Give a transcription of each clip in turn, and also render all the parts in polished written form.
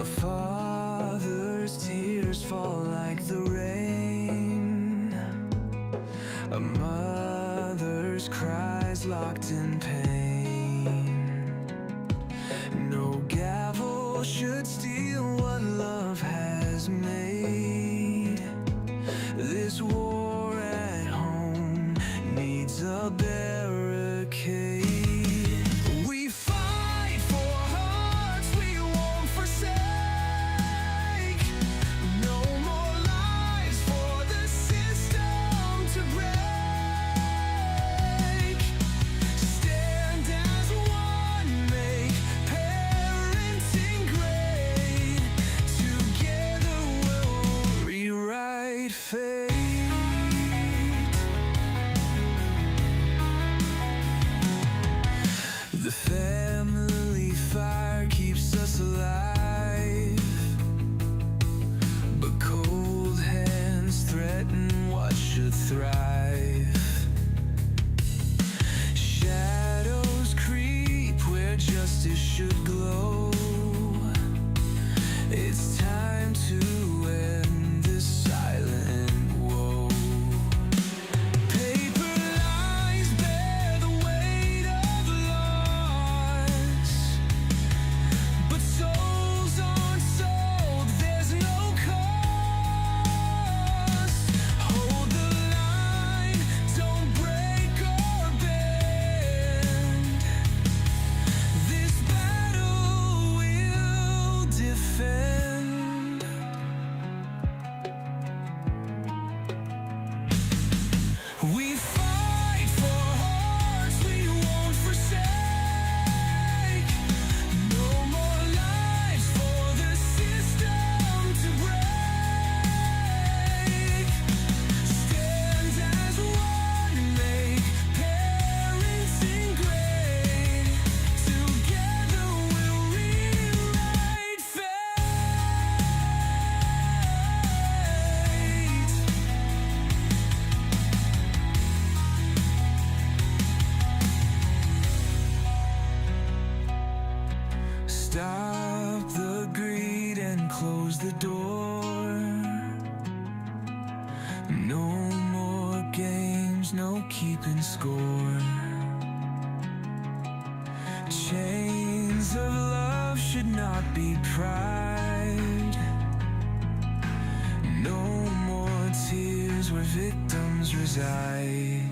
A father's tears fall like the rain. A mother's cries locked in pain. No gavel should steal what love has made. This war at home needs a barricade. We fight for hearts we won't forsake. No more lives for the system to break. Stand as one, make parenting great. Together we'll rewrite fate. The family fire keeps us alive, but cold hands threaten what should thrive. Shadows creep where justice should glow. It's time to end this silent woe. Paper lies bear the weight of loss, but souls aren't sold, there's no cost. Hold the line, don't break or bend. This battle we'll defend. We fight for hearts we won't forsake. No more lives for the system to break. Stand as one, make parenting great. Together we'll rewrite fate. Stop the greed and close the door. No more games, no keeping score. Chains of love should not be pried. No more tears where victims reside.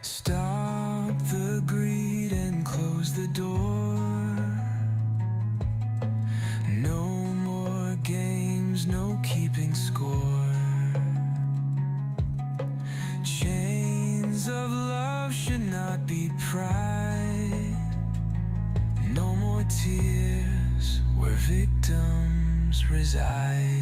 Stop the greed and close the door. No more games, no keeping score. Chains of love should not be pried. No more tears where victims reside.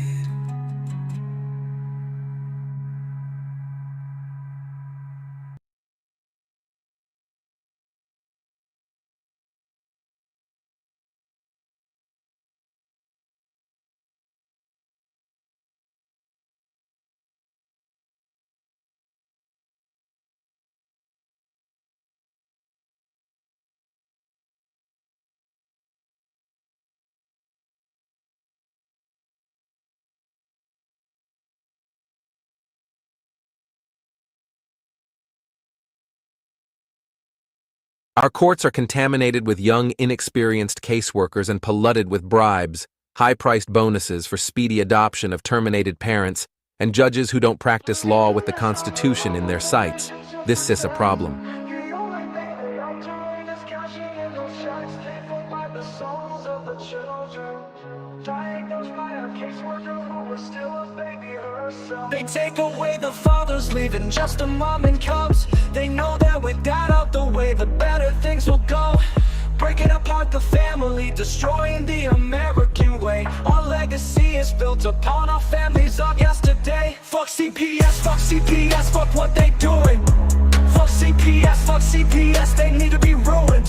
Our courts are contaminated with young, inexperienced caseworkers and polluted with bribes, high-priced bonuses for speedy adoption of terminated parents, and judges who don't practice law with the Constitution in their sights. This is a problem. They take away the fathers, leaving just a mom and cubs. They know that with that out the way, the better things will go. Breaking apart the family, destroying the American way. Our legacy is is built upon our families of yesterday. Fuck CPS, fuck CPS, fuck what they doing. Fuck CPS, they need to be ruined.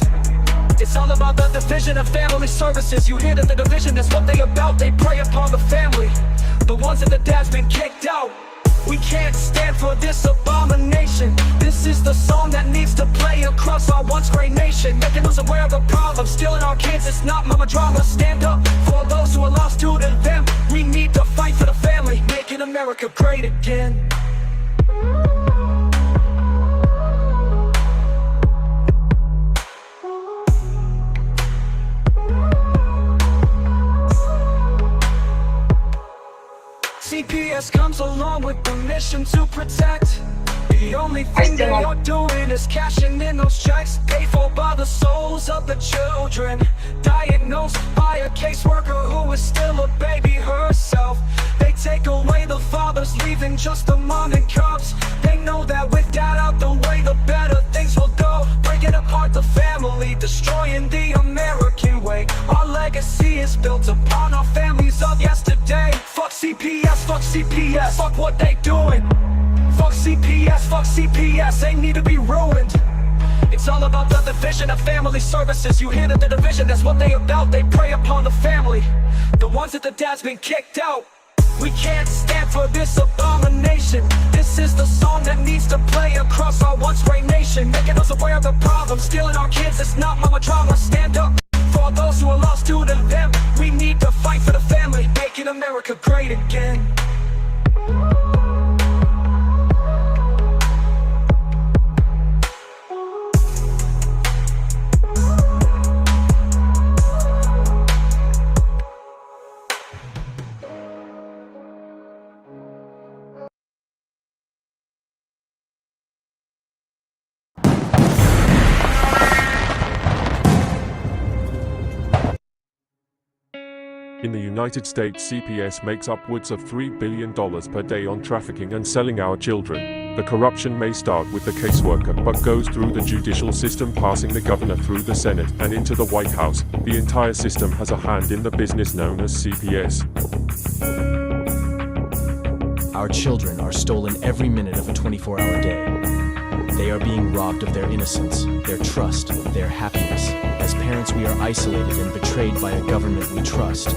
It's all about the division of family services. You hear that the division, that's what they about. They prey upon the family, the ones that the dad's been kicked out. We can't stand for this abomination. This is the song that needs to play across our once great nation, making us aware of the problem, stealing our kids. It's not mama drama. Stand up for those who are lost to them. We need to fight for the family, making America great again. CPS comes along with the mission to protect. The only thing they are doing is cashing in those checks, paid for by the souls of the children, diagnosed by a caseworker who is still a baby herself. They take away the fathers, leaving just the mom and cubs. They know that with dad out the way, the better things will go. Breaking apart the family, destroying the American way. Our legacy is built upon our families of yesterday. Fuck CPS, fuck what they doing. Fuck CPS, they need to be ruined. It's all about the division of family services. You hear that the division, that's what they about. They prey upon the family, the ones that the dad's been kicked out. We can't stand for this abomination. This is the song that needs to play across our once great nation, making us aware of the problem, stealing our kids. It's not mama drama. Stand up for those who are lost to them. We need to fight for the family, making America great again. In the United States, CPS makes upwards of $3 billion per day on trafficking and selling our children. The corruption may start with the caseworker, but goes through the judicial system, passing the governor through the Senate and into the White House. The entire system has a hand in the business known as CPS. Our children are stolen every minute of a 24-hour day. They are being robbed of their innocence, their trust, their happiness. As parents, we are isolated and betrayed by a government we trust.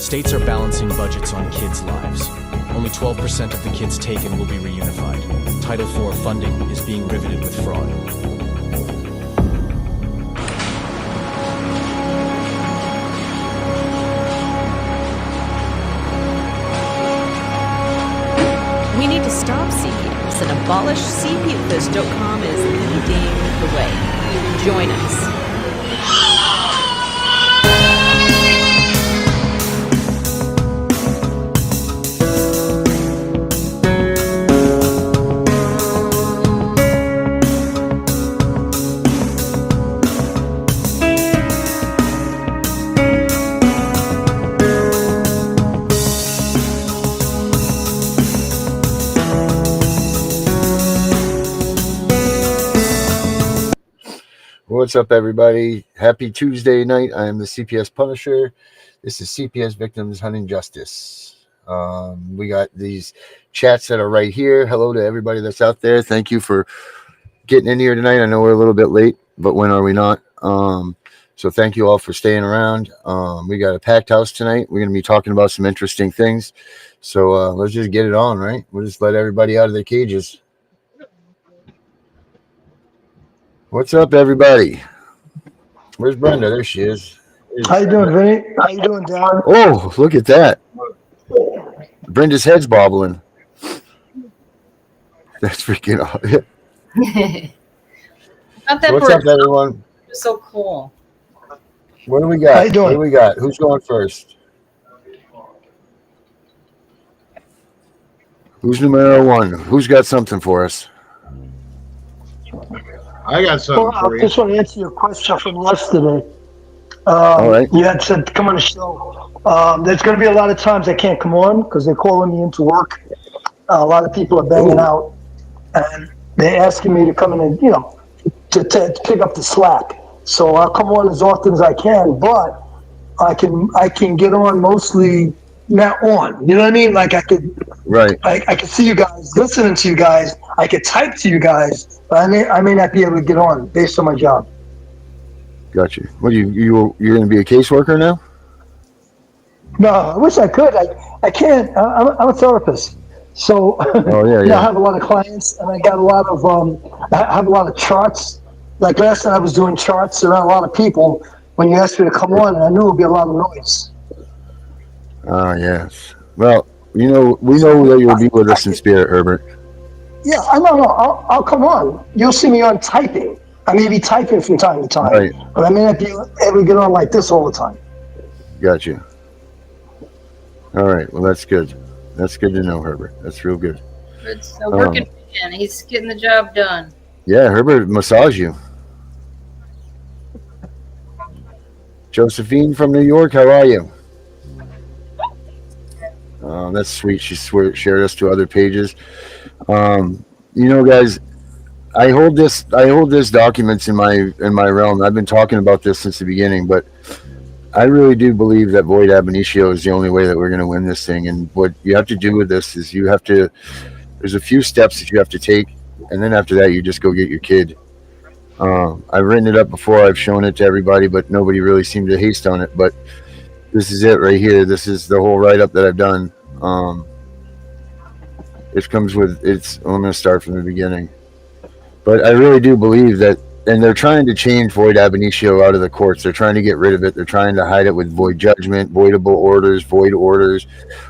States are balancing budgets on kids' lives. Only 12% of the kids taken will be reunified. Title IV funding is being riveted with fraud. We need to stop CPS and abolish CPS.com is leading the way. Join us. What's up, everybody? Happy Tuesday night. I am the CPS Punisher. This is CPS Victims Hunting Justice. We got these chats that are right here. Hello to everybody that's out there. Thank you for getting in here tonight. I know we're a little bit late, but when are we not? So thank you all for staying around. We got a packed house tonight. We're going to be talking about some interesting things. So let's just get it on, right? We'll just let everybody out of their cages. What's up, everybody? Where's Brenda? There she is. How you doing, Vinny? How you doing, Don? Oh, look at that. Brenda's head's bobbling. That's freaking awesome. What's up, everyone? So cool. What do we got? How you doing? What do we got? Who's going first? Who's numero one? Who's got something for us? I got something for I you. just want to answer your question from yesterday. All right. You had said to come on the show. There's going to be a lot of times I can't come on because they're calling me into work. A lot of people are banging out, and they're asking me to come in and, to pick up the slack. So I'll come on as often as I can, but I can get on mostly not on. You know what I mean? Like I could see you guys, listening to you guys. I could type to you guys, but I may not be able to get on based on my job. Gotcha. What you're going to be a caseworker now? No, I wish I could. I can't. I'm a therapist, so Oh yeah. I have a lot of clients, and I got a lot of I have a lot of charts. Like last night, I was doing charts around a lot of people. When you asked me to come on, and I knew it would be a lot of noise. Yes. Well, we know that you'll be with us in spirit, Herbert. Yeah, I know. I'll come on. You'll see me on typing. I may be typing from time to time, Right. but I may not be able to get on like this all the time. Gotcha. All right. Well, that's good. That's good to know, Herbert. That's real good. It's a working man. He's getting the job done. Yeah, Herbert massage you. Josephine from New York, how are you? That's sweet. She shared us to other pages. Guys, I hold this documents in my realm. I've been talking about this since the beginning, but I really do believe that void ab initio is the only way that we're going to win this thing. And what you have to do with this is there's a few steps that you have to take, and then after that, you just go get your kid. I've written it up before. I've shown it to everybody, but nobody really seemed to haste on it. But this is it right here. This is the whole write-up that I've done. It comes with I'm going to start from the beginning. But I really do believe that, and they're trying to change void ab initio out of the courts. They're trying to get rid of it. They're trying to hide it with void judgment, voidable orders, void orders,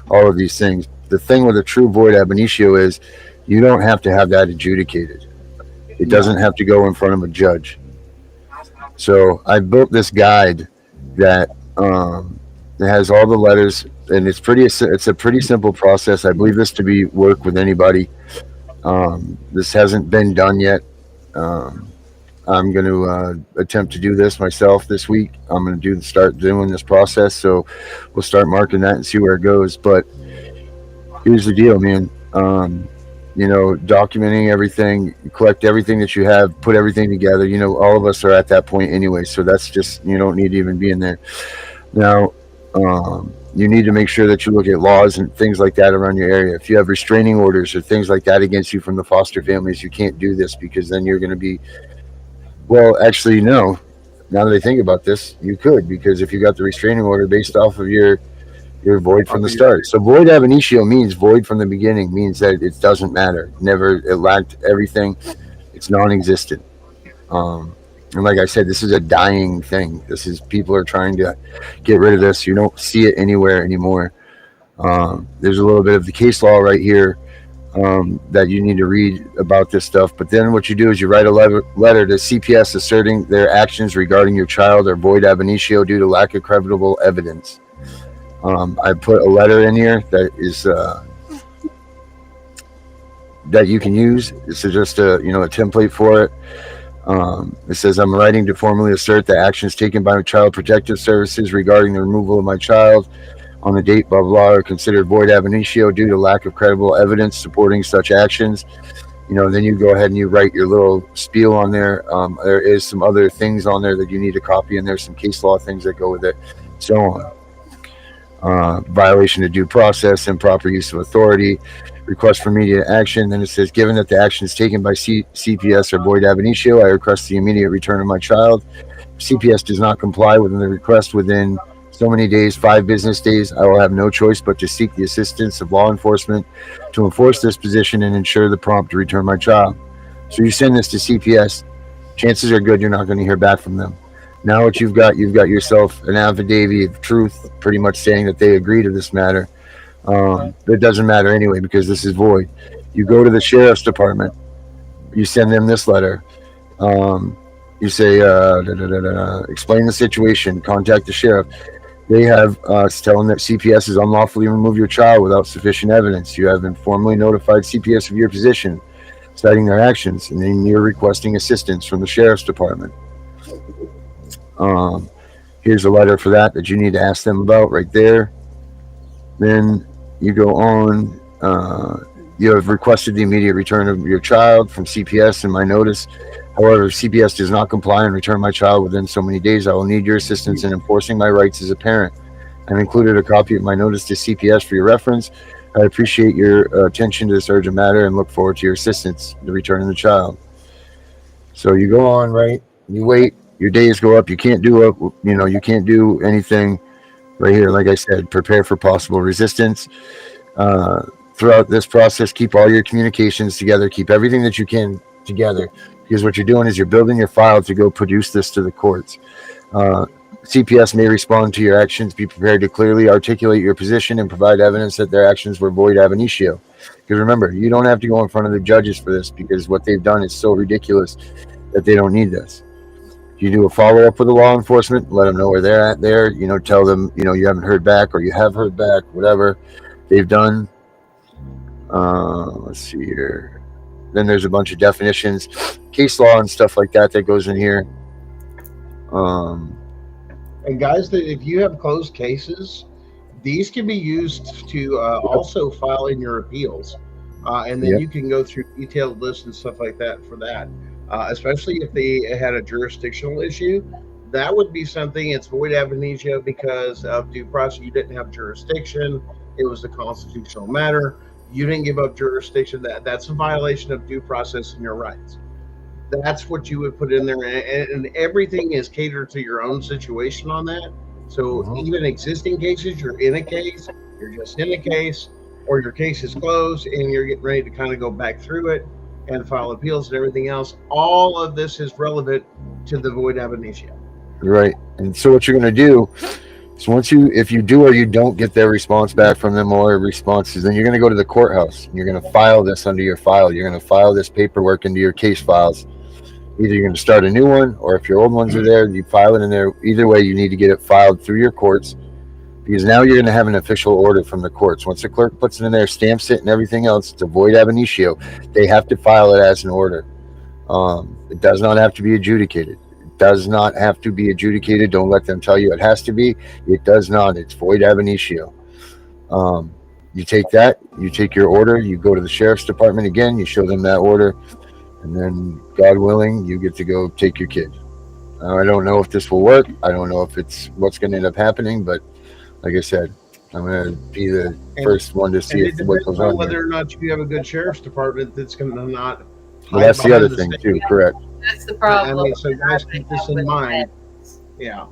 all of these things. The thing with a true void ab initio is you don't have to have that adjudicated. It doesn't have to go in front of a judge. So I built this guide that has all the letters, and it's a pretty simple process. I believe this to work with anybody. This hasn't been done yet. I'm going to attempt to do this myself this week. I'm going to start doing this process. So we'll start marking that and see where it goes. But here's the deal, man. Documenting everything, collect everything that you have, put everything together. All of us are at that point anyway. So that's just, you don't need to even be in there. Now, you need to make sure that you look at laws and things like that around your area. If you have restraining orders or things like that against you from the foster families, you can't do this, because then you're going to be, well, actually, no. Now that I think about this, you could, because if you got the restraining order based off of your void from the start. So void ab initio means void from the beginning, means that it doesn't matter. It lacked everything. It's non-existent. And like I said, this is a dying thing. People are trying to get rid of this. You don't see it anywhere anymore. There's a little bit of the case law right here that you need to read about this stuff. But then what you do is you write a letter to CPS asserting their actions regarding your child are void ab initio due to lack of credible evidence. I put a letter in here that is that you can use. This is just a template for it. It says, I'm writing to formally assert that actions taken by Child Protective Services regarding the removal of my child on the date blah blah are considered void ab initio due to lack of credible evidence supporting such actions. Then you go ahead and you write your little spiel on there. There is some other things on there that you need to copy, and there's some case law things that go with it, so on. Violation of due process, improper use of authority, request for immediate action. Then it says, given that the actions taken by CPS are void ab initio, I request the immediate return of my child. If CPS does not comply with the request within so many days, 5 business days, I will have no choice but to seek the assistance of law enforcement to enforce this position and ensure the prompt return my child. So you send this to CPS, chances are good you're not going to hear back from them. Now what you've got yourself an affidavit of truth, pretty much saying that they agree to this matter. It doesn't matter anyway, because this is void. You go to the sheriff's department, you send them this letter. You say, explain the situation, contact the sheriff. They have tell them that CPS has unlawfully removed your child without sufficient evidence. You have informally notified CPS of your position, citing their actions, and then you're requesting assistance from the sheriff's department. Here's a letter for that you need to ask them about right there. Then you go on. You have requested the immediate return of your child from CPS, and my notice However, if CPS does not comply and return my child within so many days, I will need your assistance in enforcing my rights as a parent. I've included a copy of my notice to CPS for your reference. I appreciate your attention to this urgent matter and look forward to your assistance in returning the child. So you go on, right? You wait. Your days go up. You can't do you can't do anything right here. Like I said, prepare for possible resistance. Throughout this process, keep all your communications together. Keep everything that you can together, because what you're doing is you're building your file to go produce this to the courts. CPS may respond to your actions. Be prepared to clearly articulate your position and provide evidence that their actions were void ab initio. Because remember, you don't have to go in front of the judges for this, because what they've done is so ridiculous that they don't need this. You do a follow-up with the law enforcement, let them know where they're at there, tell them, you haven't heard back or you have heard back, whatever they've done. Let's see here. Then there's a bunch of definitions, case law and stuff like that goes in here. And guys, if you have closed cases, these can be used to also file in your appeals. And then you can go through detailed lists and stuff like that for that. Especially if they had a jurisdictional issue, that would be something. It's void ab initio because of due process. You didn't have jurisdiction. It was a constitutional matter. You didn't give up jurisdiction. That's a violation of due process and your rights. That's what you would put in there, and everything is catered to your own situation on that. So even existing cases, you're in a case, you're just in a case, or your case is closed and you're getting ready to kind of go back through it and file appeals and everything else. All of this is relevant to the void ab initio. Right. And so what you're going to do is if you do or you don't get their response back from them or responses, then you're going to go to the courthouse and you're going to file this under your file. You're going to file this paperwork into your case files. Either you're going to start a new one, or if your old ones are there, you file it in there. Either way, you need to get it filed through your courts, because now you're going to have an official order from the courts. Once the clerk puts it in there, stamps it and everything else, it's a void ab initio. They have to file it as an order. It does not have to be adjudicated. It does not have to be adjudicated. Don't let them tell you it has to be. It does not. It's void ab initio. You take that, you take your order, you go to the sheriff's department again, you show them that order, and then, God willing, you get to go take your kid. I don't know if this will work. I don't know if it's what's going to end up happening, but like I said, I'm going to be the first one to see what goes on. Whether or not you have a good sheriff's department that's going to not. Well, that's the other thing too, correct? That's the problem. I mean, so guys, keep this in mind. Yeah.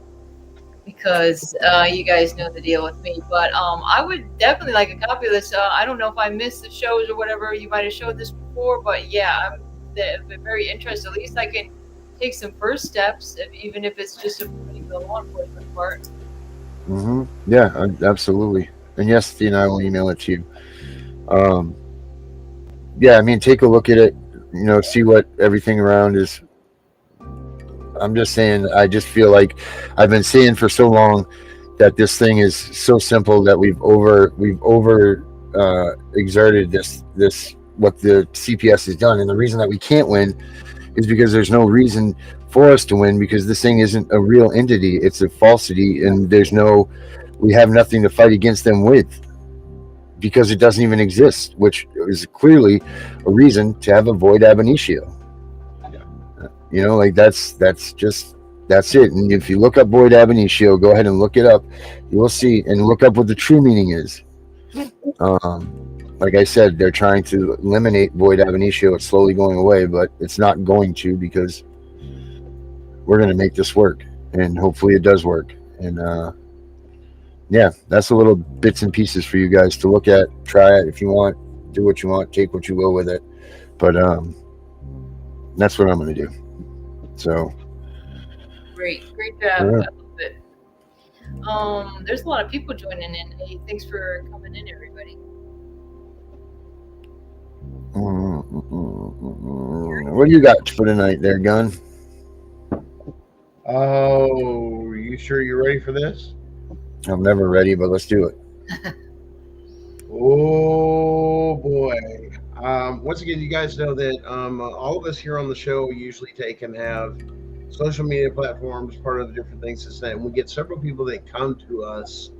Because you guys know the deal with me, but I would definitely like a copy of this. I don't know if I missed the shows or whatever. You might have showed this before, but yeah, I'm very interested. At least I can take some first steps, even if it's just a the law enforcement part. Yeah, absolutely. And yes, Steve, I will email it to you. Yeah, I mean, take a look at it. See what everything around is. I'm just saying, I just feel like I've been saying for so long that this thing is so simple that we've over exerted this what the CPS has done. And the reason that we can't win is because there's no reason for us to win, because this thing isn't a real entity. It's a falsity, and we have nothing to fight against them with, because it doesn't even exist, which is clearly a reason to have a void ab initio. That's it. And if you look up void ab initio, go ahead and look it up. You will see, and look up what the true meaning is. Like I said, they're trying to eliminate void ab initio. It's slowly going away, but it's not going to, because we're going to make this work, and hopefully it does work. And yeah, that's a little bits and pieces for you guys to look at. Try it if you want. Do what you want. Take what you will with it. But that's what I'm going to do. So great job. I love it. There's a lot of people joining in. Hey, thanks for coming in, everybody. What do you got for tonight there, Gun? Oh, you sure you're ready for this? I'm never ready, but let's do it. Oh boy. Once again, you guys know that all of us here on the show usually take and have social media platforms, part of the different things to say. And we get several people that come to us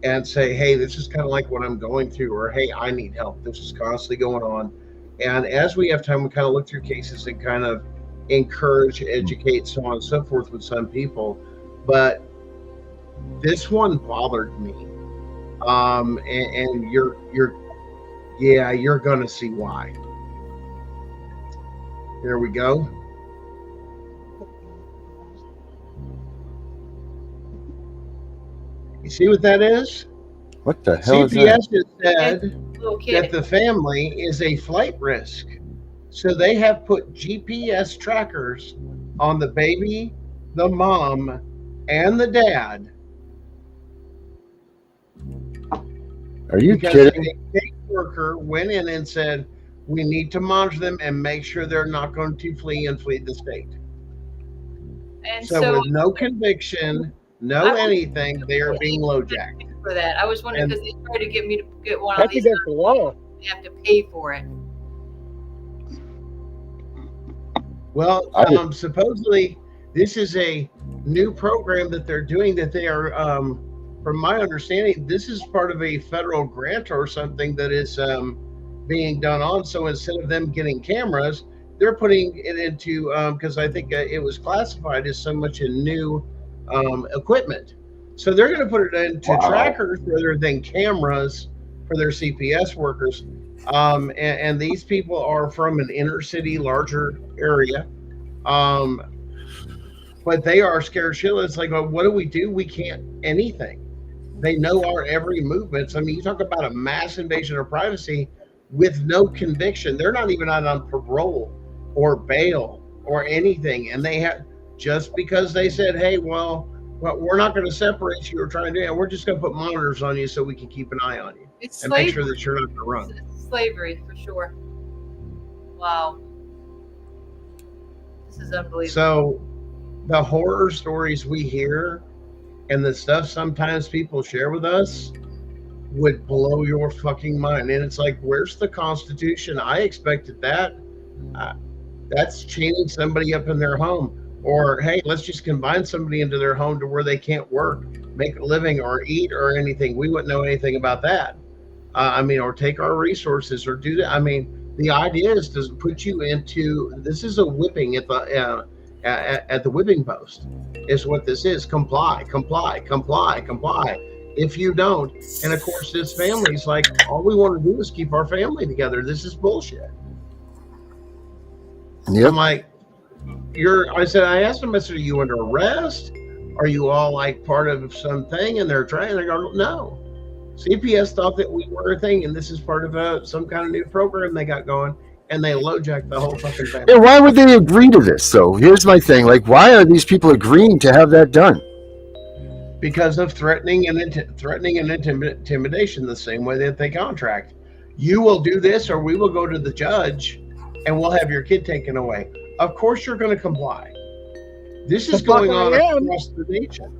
and say, hey, this is kind of like what I'm going through, or hey, I need help. This is constantly going on. And as we have time, we kind of look through cases and kind of encourage, educate, so on and so forth with some people. But this one bothered me. And you're gonna see why. There we go. You see what that is? What the hell is that? CPS has said that the family is a flight risk. So they have put GPS trackers on the baby, the mom, and the dad. Are you because kidding? a caseworker went in and said, we need to monitor them and make sure they're not going to flee the state. And So with no conviction, no anything, they are being low-jacked. For that, I was wondering because they tried to get me to get one That's of these. against the law. They have to pay for it. Well, supposedly this is a new program that they're doing that they are, from my understanding, this is part of a federal grant or something that is being done on. So instead of them getting cameras, they're putting it into, because I think it was classified as so much in new equipment. So they're going to put it into trackers rather than cameras for their CPS workers. And these people are from an inner city, larger area. But they are scared shitless. It's like, well, what do? We can't anything. They know our every movement. I mean, you talk about a mass invasion of privacy with no conviction. They're not even out on parole or bail or anything. And they have, just because they said, hey, well, we're not going to separate you or try to do it. We're just going to put monitors on you so we can keep an eye on you It's and slavery. make sure that you're not going to run. It's slavery for sure. Wow. This is unbelievable. So the horror stories we hear and the stuff sometimes people share with us would blow your fucking mind. And it's like, where's the Constitution? I expected that. That's chaining somebody up in their home. Or, hey, let's just combine somebody into their home to where they can't work, make a living, or eat, or anything. We wouldn't know anything about that. Or take our resources or do that. I mean, the idea is to put you into, this is a whipping at the whipping post, is what this is. Comply, comply, comply, comply. If you don't, and of course, this family's like, all we want to do is keep our family together. This is bullshit. Yep. I'm like, I asked them, I said, are you under arrest? Are you all like part of something? And they're trying, they go, no. CPS thought that we were a thing, and this is part of some kind of new program they got going, and they low-jacked the whole fucking family. And why would they agree to this? So here's my thing. Like, why are these people agreeing to have that done? Because of threatening and intimidation, the same way that they contract. You will do this, or we will go to the judge, and we'll have your kid taken away. Of course you're going to comply. This is going on across the nation.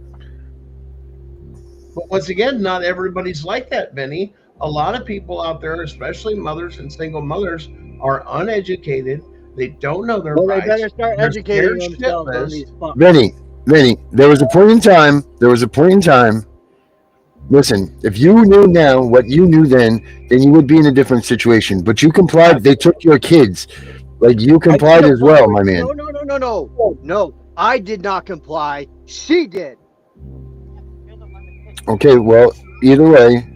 But once again, not everybody's like that, Benny. A lot of people out there, especially mothers and single mothers, are uneducated. They don't know their rights. Well, they better start educating themselves on these fucks. Benny, there was a point in time. Listen, if you knew now what you knew then you would be in a different situation. But you complied. They took your kids. Like, you complied as well, my man. No. I did not comply. She did. Okay, well, either way,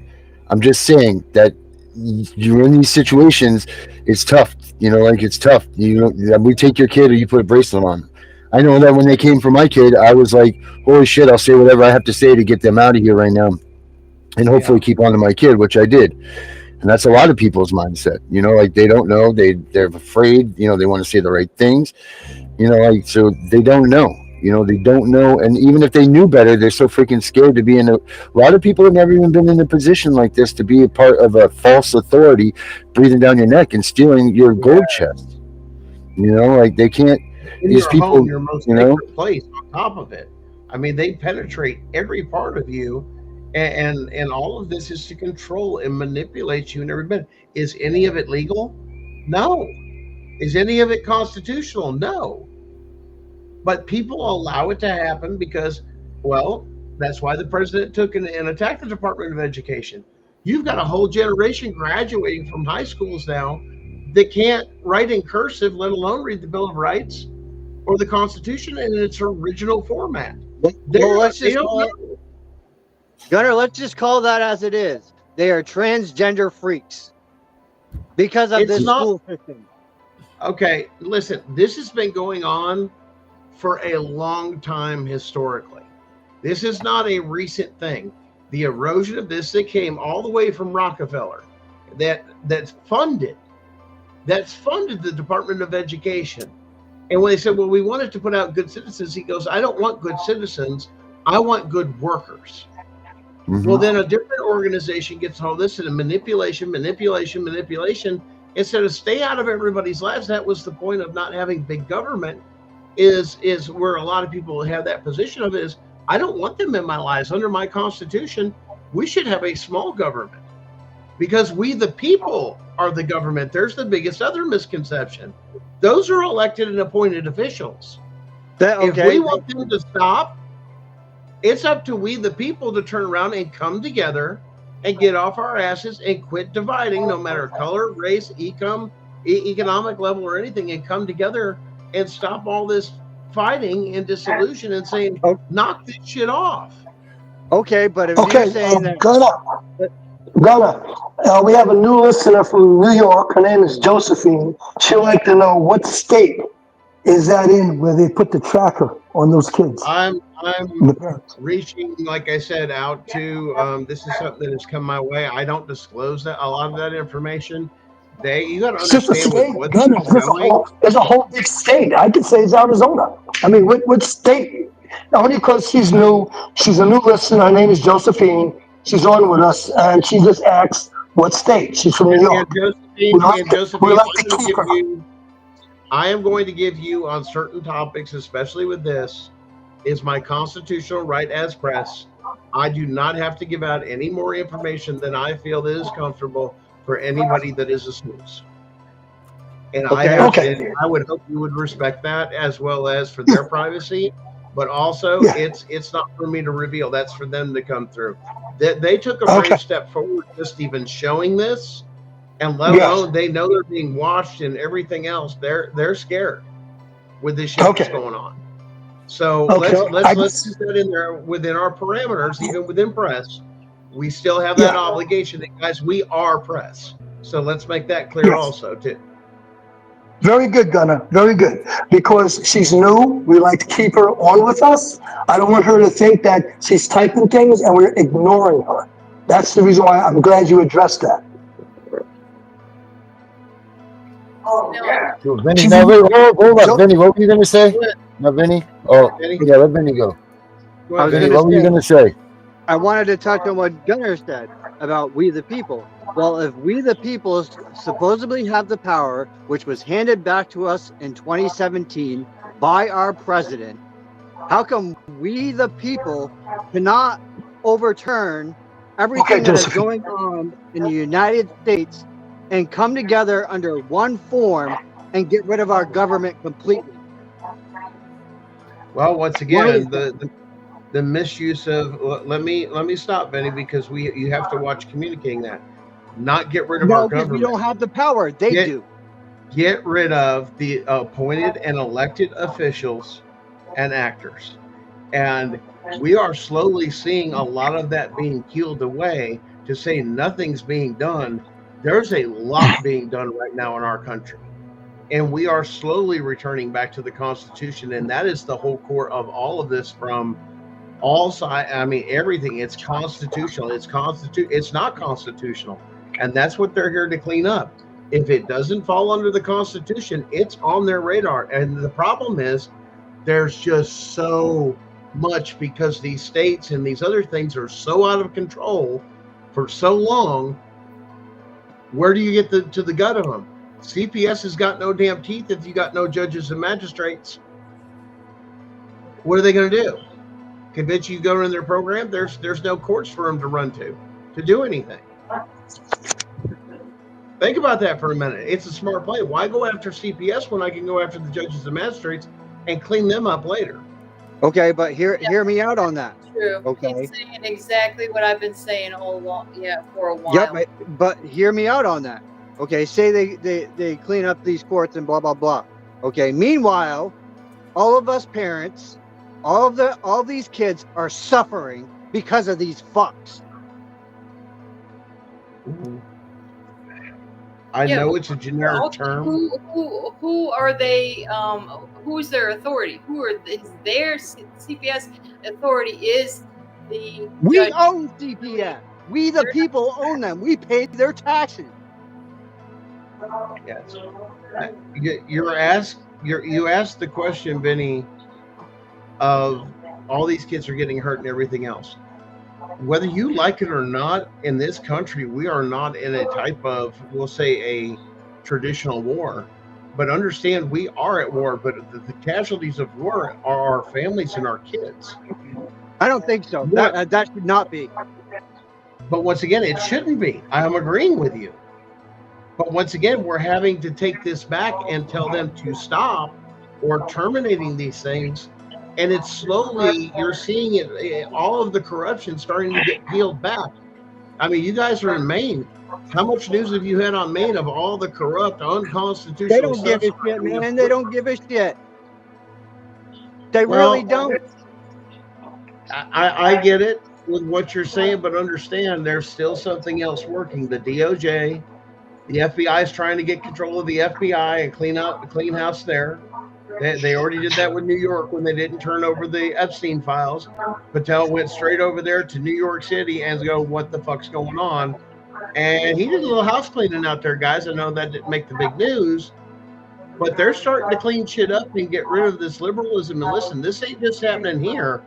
I'm just saying that you're in these situations. It's tough. It's tough. We take your kid or you put a bracelet on. I know that when they came for my kid, I was like, holy shit, I'll say whatever I have to say to get them out of here right now. And hopefully keep on to my kid, which I did. And that's a lot of people's mindset. Like, they don't know. They're afraid. They want to say the right things. So they don't know. They don't know. And even if they knew better, they're so freaking scared to be in a lot of people have never even been in a position like this, to be a part of a false authority breathing down your neck and stealing your gold chest. Like, they can't. In these your people, home, your most sacred place. On top of it, I mean, they penetrate every part of you, and all of this is to control and manipulate you in every bit. Is any of it legal? No. Is any of it constitutional? No. But people allow it to happen because, well, that's why the president took and attacked the Department of Education. You've got a whole generation graduating from high schools now that can't write in cursive, let alone read the Bill of Rights. or the Constitution in its original format. Well, let's just call it, Gunner, let's just call that as it is. They are transgender freaks because of this school system. Okay, listen, this has been going on for a long time historically. This is not a recent thing. The erosion of this that came all the way from Rockefeller, that's funded the Department of Education. And when they said, well, we wanted to put out good citizens, he goes, I don't want good citizens, I want good workers. Well, then a different organization gets all this and manipulation, instead of stay out of everybody's lives. That was the point of not having big government, is where a lot of people have that position of is, I don't want them in my lives. Under my Constitution, we should have a small government because we, the people, are the government. There's the biggest other misconception. Those are elected and appointed officials. If we want them to stop, it's up to we, the people, to turn around and come together and get off our asses and quit dividing, no matter color, race, economic level, or anything, and come together and stop all this fighting and dissolution and saying, knock this shit off. Okay, but if you're saying that... Gunner, we have a new listener from New York. Her name is Josephine. She'd like to know what state is that in where they put the tracker on those kids? I'm reaching, like I said, out to, this is something that has come my way. I don't disclose that, a lot of that information. You got to understand what there's a whole big state. I could say it's Arizona. I mean, what state? Only because she's new. She's a new listener. Her name is Josephine. She's on with us, and she just asked what state. She's from New York. Josephine, I am going to give you on certain topics, especially with this, is my constitutional right as press. I do not have to give out any more information than I feel that is comfortable for anybody that is a snooze. And I would hope you would respect that, as well as for their privacy. But also, it's not for me to reveal. That's for them to come through. They took a brave step forward just even showing this, and let alone they know they're being watched and everything else. They're scared with this shit that's going on. So let's keep that in there within our parameters, even within press. We still have that obligation, and guys. We are press, so let's make that clear also too. Very good, Gunner. Very good. Because she's new, we like to keep her on with us. I don't want her to think that she's typing things and we're ignoring her. That's the reason why I'm glad you addressed that. So, Vinny, hold up, Vinny. What were you going to say? No, Vinny? Oh, yeah, let Vinny go. Vinny, what were you going to say? I wanted to touch on what Gunner said about we the people. Well, if we the people supposedly have the power, which was handed back to us in 2017 by our president, how come we the people cannot overturn everything that is going on in the United States and come together under one form and get rid of our government completely? Well, once again, the misuse of let me stop, Benny, because you have to watch communicating that. Not get rid of our government. We don't have the power. They do. Get rid of the appointed and elected officials and actors. And we are slowly seeing a lot of that being peeled away. To say nothing's being done, there's a lot being done right now in our country. And we are slowly returning back to the Constitution. And that is the whole core of all of this from all sides. I mean, everything. It's constitutional. It's not constitutional. And that's what they're here to clean up. If it doesn't fall under the Constitution, it's on their radar. And the problem is there's just so much, because these states and these other things are so out of control for so long. Where do you get to the gut of them? CPS has got no damn teeth if you got no judges and magistrates. What are they going to do? Convince you to go in their program? There's no courts for them to run to do anything. Think about that for a minute. It's a smart play. Why go after CPS when I can go after the judges and magistrates and clean them up later? Okay, but hear me out on that. True. Okay. He's saying exactly what I've been saying all along. Yeah, for a while. Yep, but hear me out on that. Okay, say they clean up these courts and blah blah blah. Okay. Meanwhile, all of us parents, all these kids are suffering because of these fucks. I know it's a generic term. Who are they? Who's their authority? Is their CPS authority? Is the we own CPS? We the people own them. We pay their taxes. Yes. You asked the question, Vinny, of all these kids are getting hurt and everything else. Whether you like it or not, in this country, we are not in a type of, we'll say, a traditional war. But understand, we are at war, but the casualties of war are our families and our kids. I don't think so. That should not be. But once again, it shouldn't be. I'm agreeing with you. But once again, we're having to take this back and tell them to stop or terminating these things. And it's slowly, you're seeing it, all of the corruption starting to get peeled back. I mean, you guys are in Maine. How much news have you had on Maine of all the corrupt, unconstitutional They don't give a shit, man. They don't give a shit. They really don't. I get it with what you're saying, but understand there's still something else working. The DOJ, the FBI is trying to get control of the FBI and clean house there. They already did that with New York when they didn't turn over the Epstein files. Patel went straight over there to New York City and go, what the fuck's going on? And he did a little house cleaning out there, guys. I know that didn't make the big news, but they're starting to clean shit up and get rid of this liberalism. And listen, this ain't just happening here.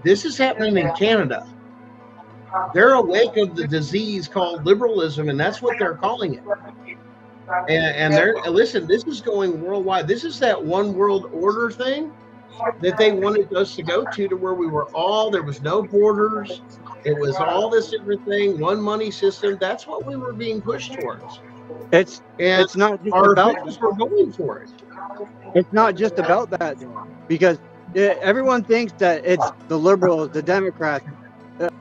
This is happening in Canada. They're awake of the disease called liberalism, and that's what they're calling it. And they're, listen, this is going worldwide. This is that one world order thing that they wanted us to go to where we were all, there was no borders. It was all this different thing, one money system. That's what we were being pushed towards. It's not just our about officials were going for it. It's not just about that, because everyone thinks that it's the liberals, the Democrats,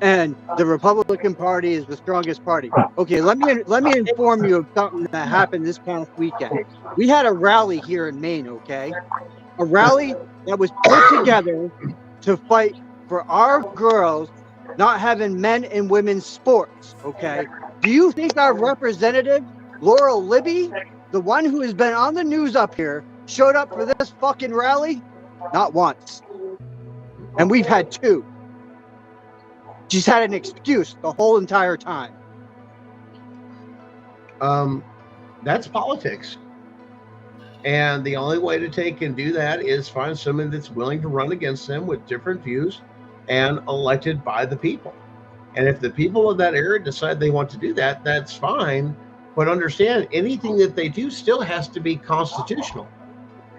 and the Republican Party is the strongest party. Okay, let me inform you of something that happened this past weekend. We had a rally here in Maine, okay? A rally that was put together to fight for our girls not having men and women's sports, okay? Do you think our representative, Laurel Libby, the one who has been on the news up here, showed up for this fucking rally? Not once. And we've had two. She's had an excuse the whole entire time. That's politics. And the only way to take and do that is find someone that's willing to run against them with different views and elected by the people. And if the people of that area decide they want to do that, that's fine. But understand, anything that they do still has to be constitutional.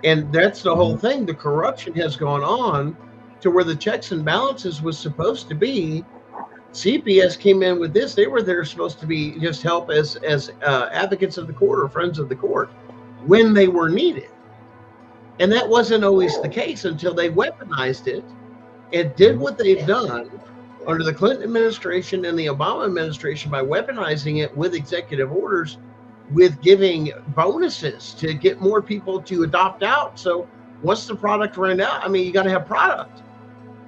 And that's the whole thing. The corruption has gone on to where the checks and balances was supposed to be. CPS came in with this. They were there supposed to be just help as advocates of the court or friends of the court when they were needed. And that wasn't always the case until they weaponized it and did what they've done under the Clinton administration and the Obama administration by weaponizing it with executive orders, with giving bonuses to get more people to adopt out. So once the product ran out, I mean, you got to have product.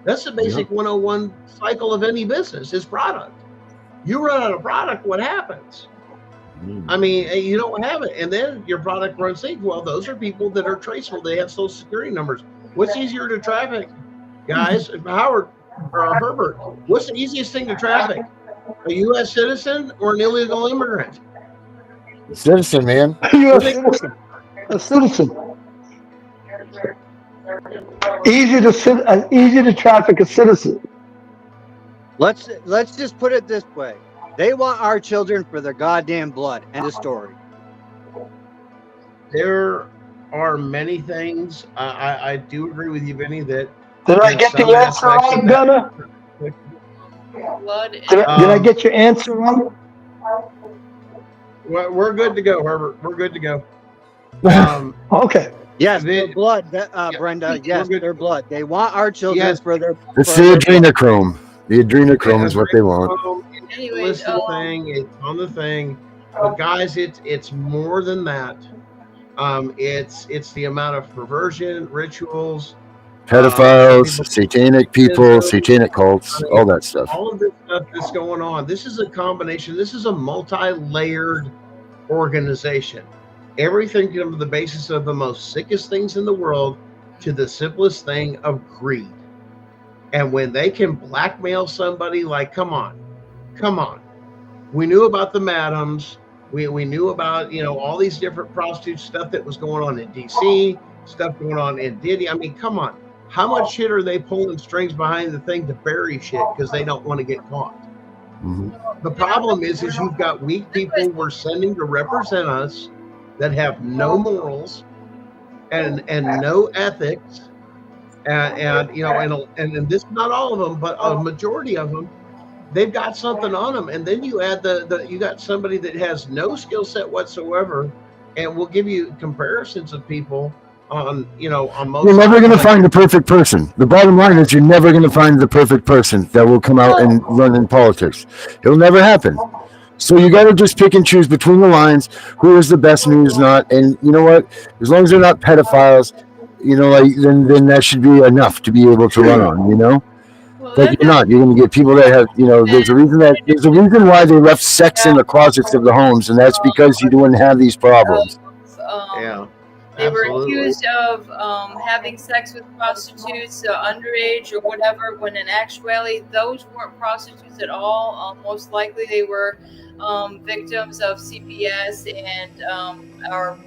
That's the basic 101 cycle of any business is product. You run out of product, what happens? I mean, you don't have it. And then your product runs safe. Well, those are people that are traceable. They have social security numbers. What's easier to traffic, guys? Howard or Herbert, what's the easiest thing to traffic? A U.S. citizen or an illegal immigrant? A citizen, man. U.S. citizen. A citizen. Easy to traffic a citizen. Let's just put it this way. They want our children for their goddamn blood. End of story. There are many things. I do agree with you, Vinny, that did I get the answer right, Gunner? Did I get your answer right? We're good to go, Herbert. We're good to go. Okay. Yes, their blood, Brenda. Yes, their blood. They want our children for their. It's the adrenochrome. The adrenochrome is what they want. It's on the thing. But guys, it's more than that. It's the amount of perversion, rituals, Pedophiles, satanic people, isms. satanic cults, I mean, all that stuff. all of this stuff that's going on. This is a combination. This is a multi-layered organization. Everything from the basis of the most sickest things in the world to the simplest thing of greed. And when they can blackmail somebody, like, come on. We knew about the madams. We knew about, all these different prostitute stuff that was going on in DC, stuff going on in Diddy. I mean, come on. How much shit are they pulling strings behind the thing to bury shit because they don't want to get caught? Mm-hmm. The problem is you've got weak people we're sending to represent us that have no morals and no ethics, and this is not all of them, but a majority of them. They've got something on them, and then you add you got somebody that has no skill set whatsoever, and we'll give you comparisons of people on most. You're never going to find the perfect person. The bottom line is you're never going to find the perfect person that will come out and run in politics. It'll never happen. So you got to just pick and choose between the lines who is the best and who's not. And you know what? As long as they're not pedophiles, then that should be enough to be able to run on. But you're not. You're going to get people that have, there's a reason why they left sex in the closets of the homes, and that's because you don't have these problems. Yeah. They were Absolutely. accused of having sex with prostitutes underage or whatever, when in actuality those weren't prostitutes at all. Most likely they were victims of CPS and or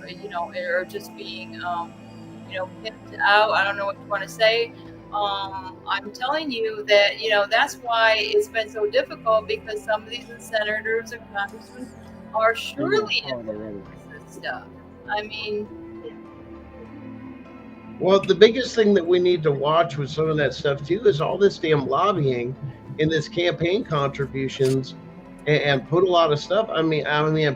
just being pimped out. I don't know what you want to say. I'm telling you that that's why it's been so difficult, because some of these senators and congressmen are surely into this stuff. I mean. Well, the biggest thing that we need to watch with some of that stuff too is all this damn lobbying and this campaign contributions, and put a lot of stuff. I mean,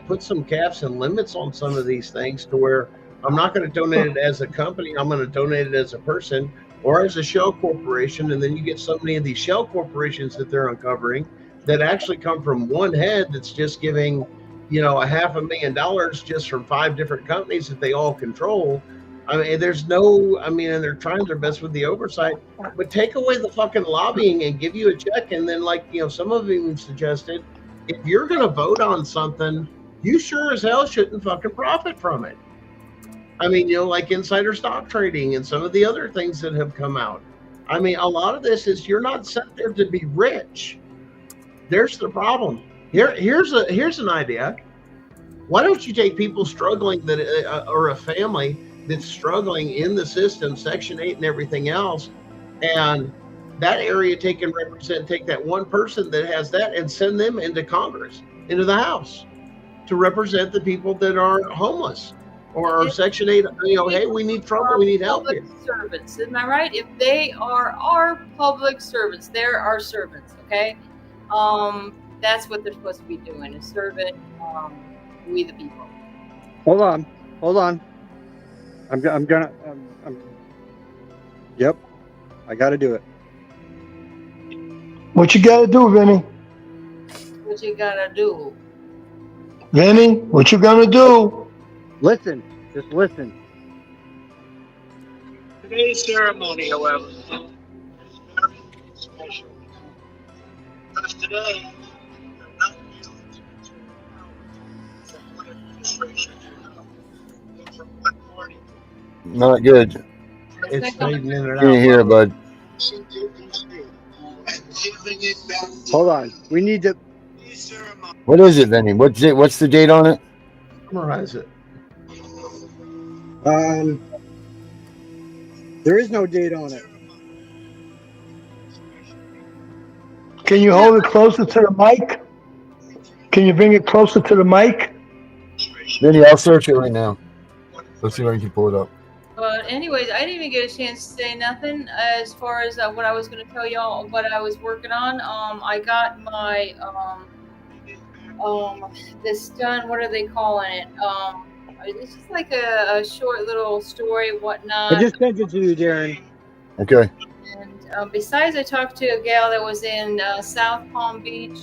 put some caps and limits on some of these things to where I'm not going to donate it as a company. I'm going to donate it as a person or as a shell corporation. And then you get so many of these shell corporations that they're uncovering that actually come from one head that's just giving, $500,000 just from 5 different companies that they all control. I mean, and they're trying their best with the oversight, but take away the fucking lobbying and give you a check. And then, some of them suggested, if you're going to vote on something, you sure as hell shouldn't fucking profit from it. I mean, like insider stock trading and some of the other things that have come out. I mean, a lot of this is you're not sent there to be rich. There's the problem. Here's an idea. Why don't you take people struggling or a family that's struggling in the system, Section 8 and everything else, and that area take that one person that has that and send them into Congress, into the House, to represent the people that are homeless or Section 8. Hey, we need trouble, we need help here. Servants, am I right? If they are our public servants, they're our servants. Okay, that's what they're supposed to be doing, is serving we the people. Hold on. Yep, I got to do it. What you got to do, Vinny? What you gotta do? Vinny, what you gonna do? Listen, just listen. Today's ceremony, however, is very special. Because today, we're not dealing from one administration or from one party. Not good. It's fading in and out. Can't hear, bud. Hold on. We need to. What is it, Vinny? What's the date on it? Summarize it. There is no date on it. Can you hold it closer to the mic? Can you bring it closer to the mic? Vinny, I'll search it right now. Let's see if I can pull it up. But anyways, I didn't even get a chance to say nothing as far as what I was going to tell y'all what I was working on. I got my this done. What are they calling it? It's just like a short little story, whatnot. I just sent it to you, Darren. Okay. And besides, I talked to a gal that was in South Palm Beach,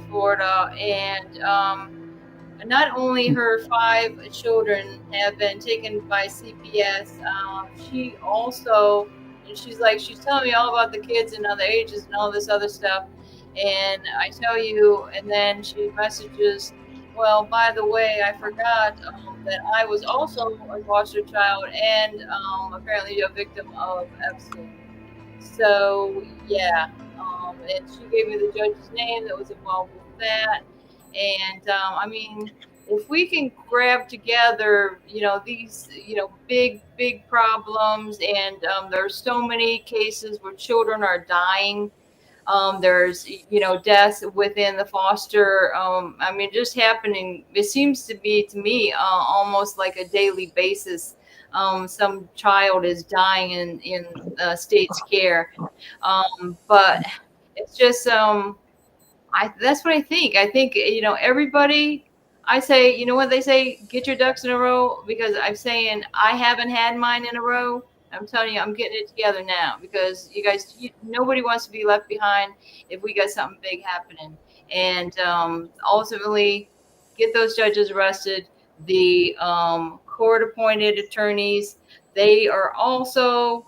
Florida, and not only her 5 children have been taken by CPS, she also, she's telling me all about the kids and other ages and all this other stuff. And I tell you, and then she messages, well, by the way, I forgot that I was also a foster child and apparently a victim of Epstein. So yeah, and she gave me the judge's name that was involved with that. And I mean, if we can grab together, these, big problems, and there's so many cases where children are dying. There's, deaths within the foster. I mean, just happening. It seems to be to me almost like a daily basis. Some child is dying in state's care. But it's just that's what I think. I think, everybody, I say, you know what they say, get your ducks in a row, because I'm saying I haven't had mine in a row. I'm telling you, I'm getting it together now, because you guys, nobody wants to be left behind if we got something big happening. And ultimately, get those judges arrested. The court appointed attorneys, they are also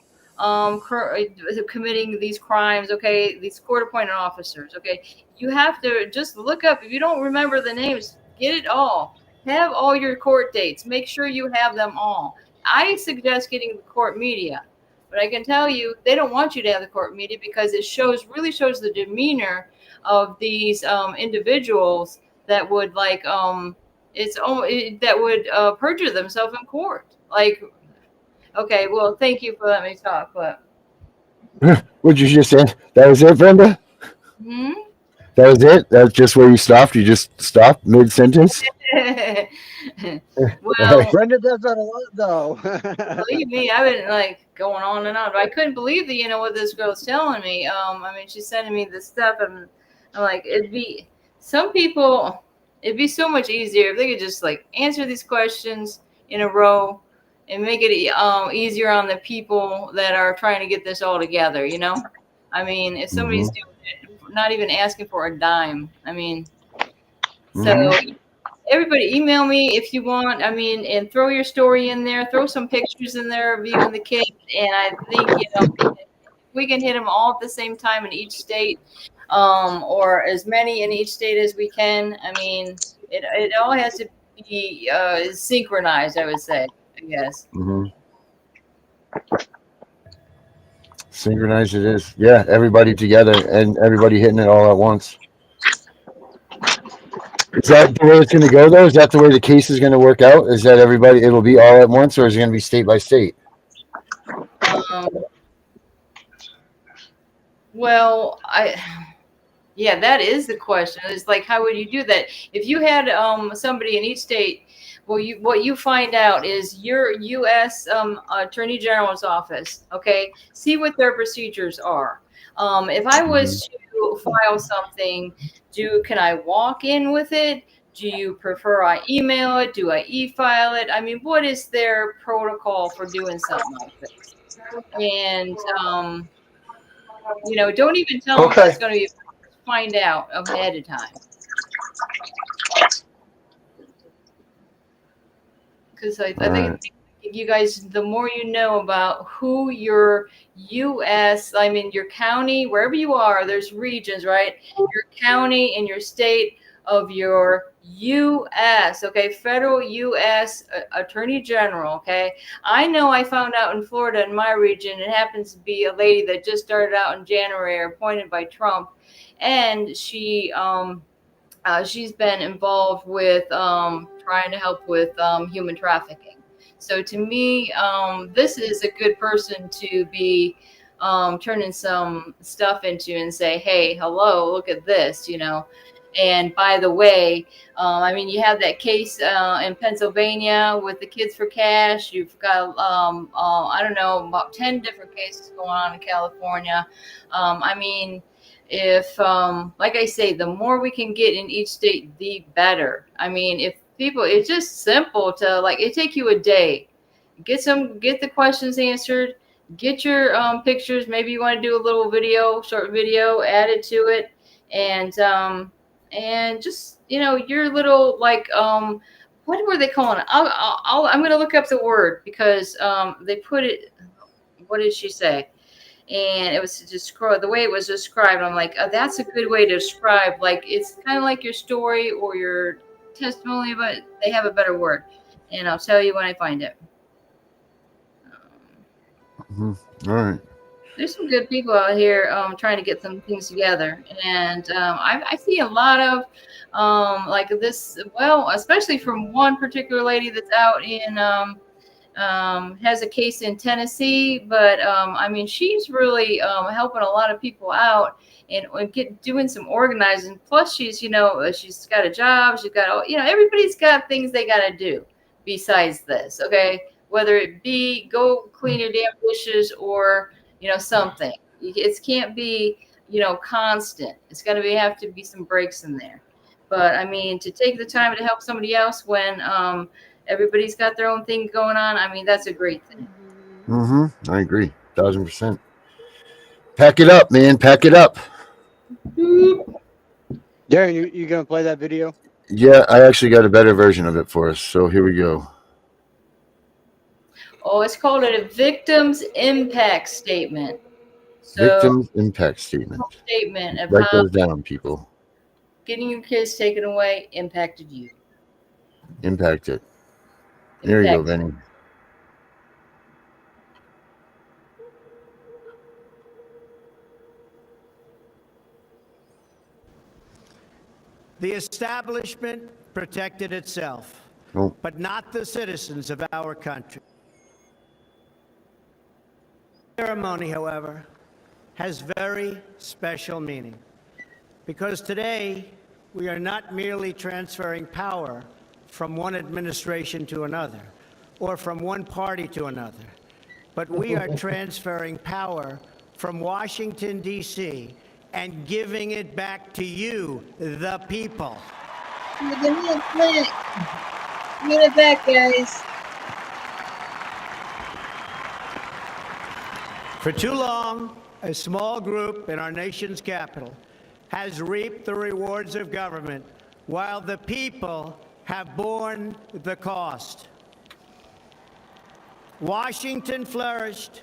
committing these crimes. Okay, these court appointed officers. Okay, you have to just look up. If you don't remember the names, get it all. Have all your court dates. Make sure you have them all. I suggest getting the court media, but I can tell you they don't want you to have the court media, because it really shows the demeanor of these individuals that would that would perjure themselves in court. Like, okay, well, thank you for letting me talk, but. What'd you just say? That was it, Brenda? Hmm? That was it? That's just where you stopped? You just stopped mid sentence? Well, Brenda does that a lot, though. believe me, I've been going on and on. But I couldn't believe that, what this girl's telling me. I mean, she's sending me this stuff, and I'm like, it'd be so much easier if they could just answer these questions in a row and make it easier on the people that are trying to get this all together. I mean, if somebody's doing it, not even asking for a dime. I mean, so. Everybody email me if you want. I mean, and throw your story in there. Throw some pictures in there of you and the kid. And I think, if we can hit them all at the same time in each state, or as many in each state as we can. I mean, it all has to be synchronized, I would say, I guess. Synchronized it is. Yeah, everybody together and everybody hitting it all at once. Is that the way it's going to go, though? Is that the way the case is going to work out? Is that it'll be all at once, or is it going to be state by state? Well, yeah, that is the question. It's like, how would you do that? If you had somebody in each state, well, what you find out is your U.S. Attorney General's office, okay, see what their procedures are. If I was to file something, can I walk in with it? Do you prefer I email it? Do I e-file it? I mean, what is their protocol for doing something like this? And don't even tell them what it's going to be. Find out ahead of time. Because I think you guys, the more you know about who your U.S., I mean, your county, wherever you are, there's regions, right? Your county and your state of your U.S., okay, federal U.S. Attorney General, okay? I know I found out in Florida, in my region, it happens to be a lady that just started out in January, appointed by Trump, and she's been involved with trying to help with human trafficking. So to me, this is a good person to be turning some stuff into and say, hey, hello, look at this, And by the way, I mean, you have that case in Pennsylvania with the Kids for Cash. You've got, I don't know, about 10 different cases going on in California. I mean, if like I say, the more we can get in each state, the better. I mean, if people, it's just simple to it take you a day, get the questions answered, get your pictures. Maybe you want to do a little video, short video, add it to it, and and just, your little, like, what were they calling it? I'm going to look up the word because they put it, what did she say? And it was to describe the way it was described. I'm like, that's a good way to describe. Like, it's kind of like your story or your testimony, but they have a better word. And I'll tell you when I find it. All right. There's some good people out here trying to get some things together. And I see a lot of like this, well, especially from one particular lady that's out in has a case in Tennessee, but I mean, she's really helping a lot of people out and doing some organizing. Plus, she's she's got a job. She's got everybody's got things they got to do besides this. Okay, whether it be go clean your damn dishes or something. It can't be constant. It's going to have to be some breaks in there. But I mean, to take the time to help somebody else when everybody's got their own thing going on. I mean, that's a great thing. I agree. 1,000%. Pack it up, man. Pack it up. Darren, you going to play that video? Yeah, I actually got a better version of it for us. So here we go. Oh, it's called a victim's impact statement. So, victim's impact statement. Statement of Write how those down, people. Getting your kids taken away impacted you. Impacted. There you go, Benny. The establishment protected itself, but not the citizens of our country. The ceremony, however, has very special meaning, because today we are not merely transferring power from one administration to another, or from one party to another, but we are transferring power from Washington, D.C., and giving it back to you, the people. Give me a minute. Give it back, guys. For too long, a small group in our nation's capital has reaped the rewards of government while the people have borne the cost. Washington flourished,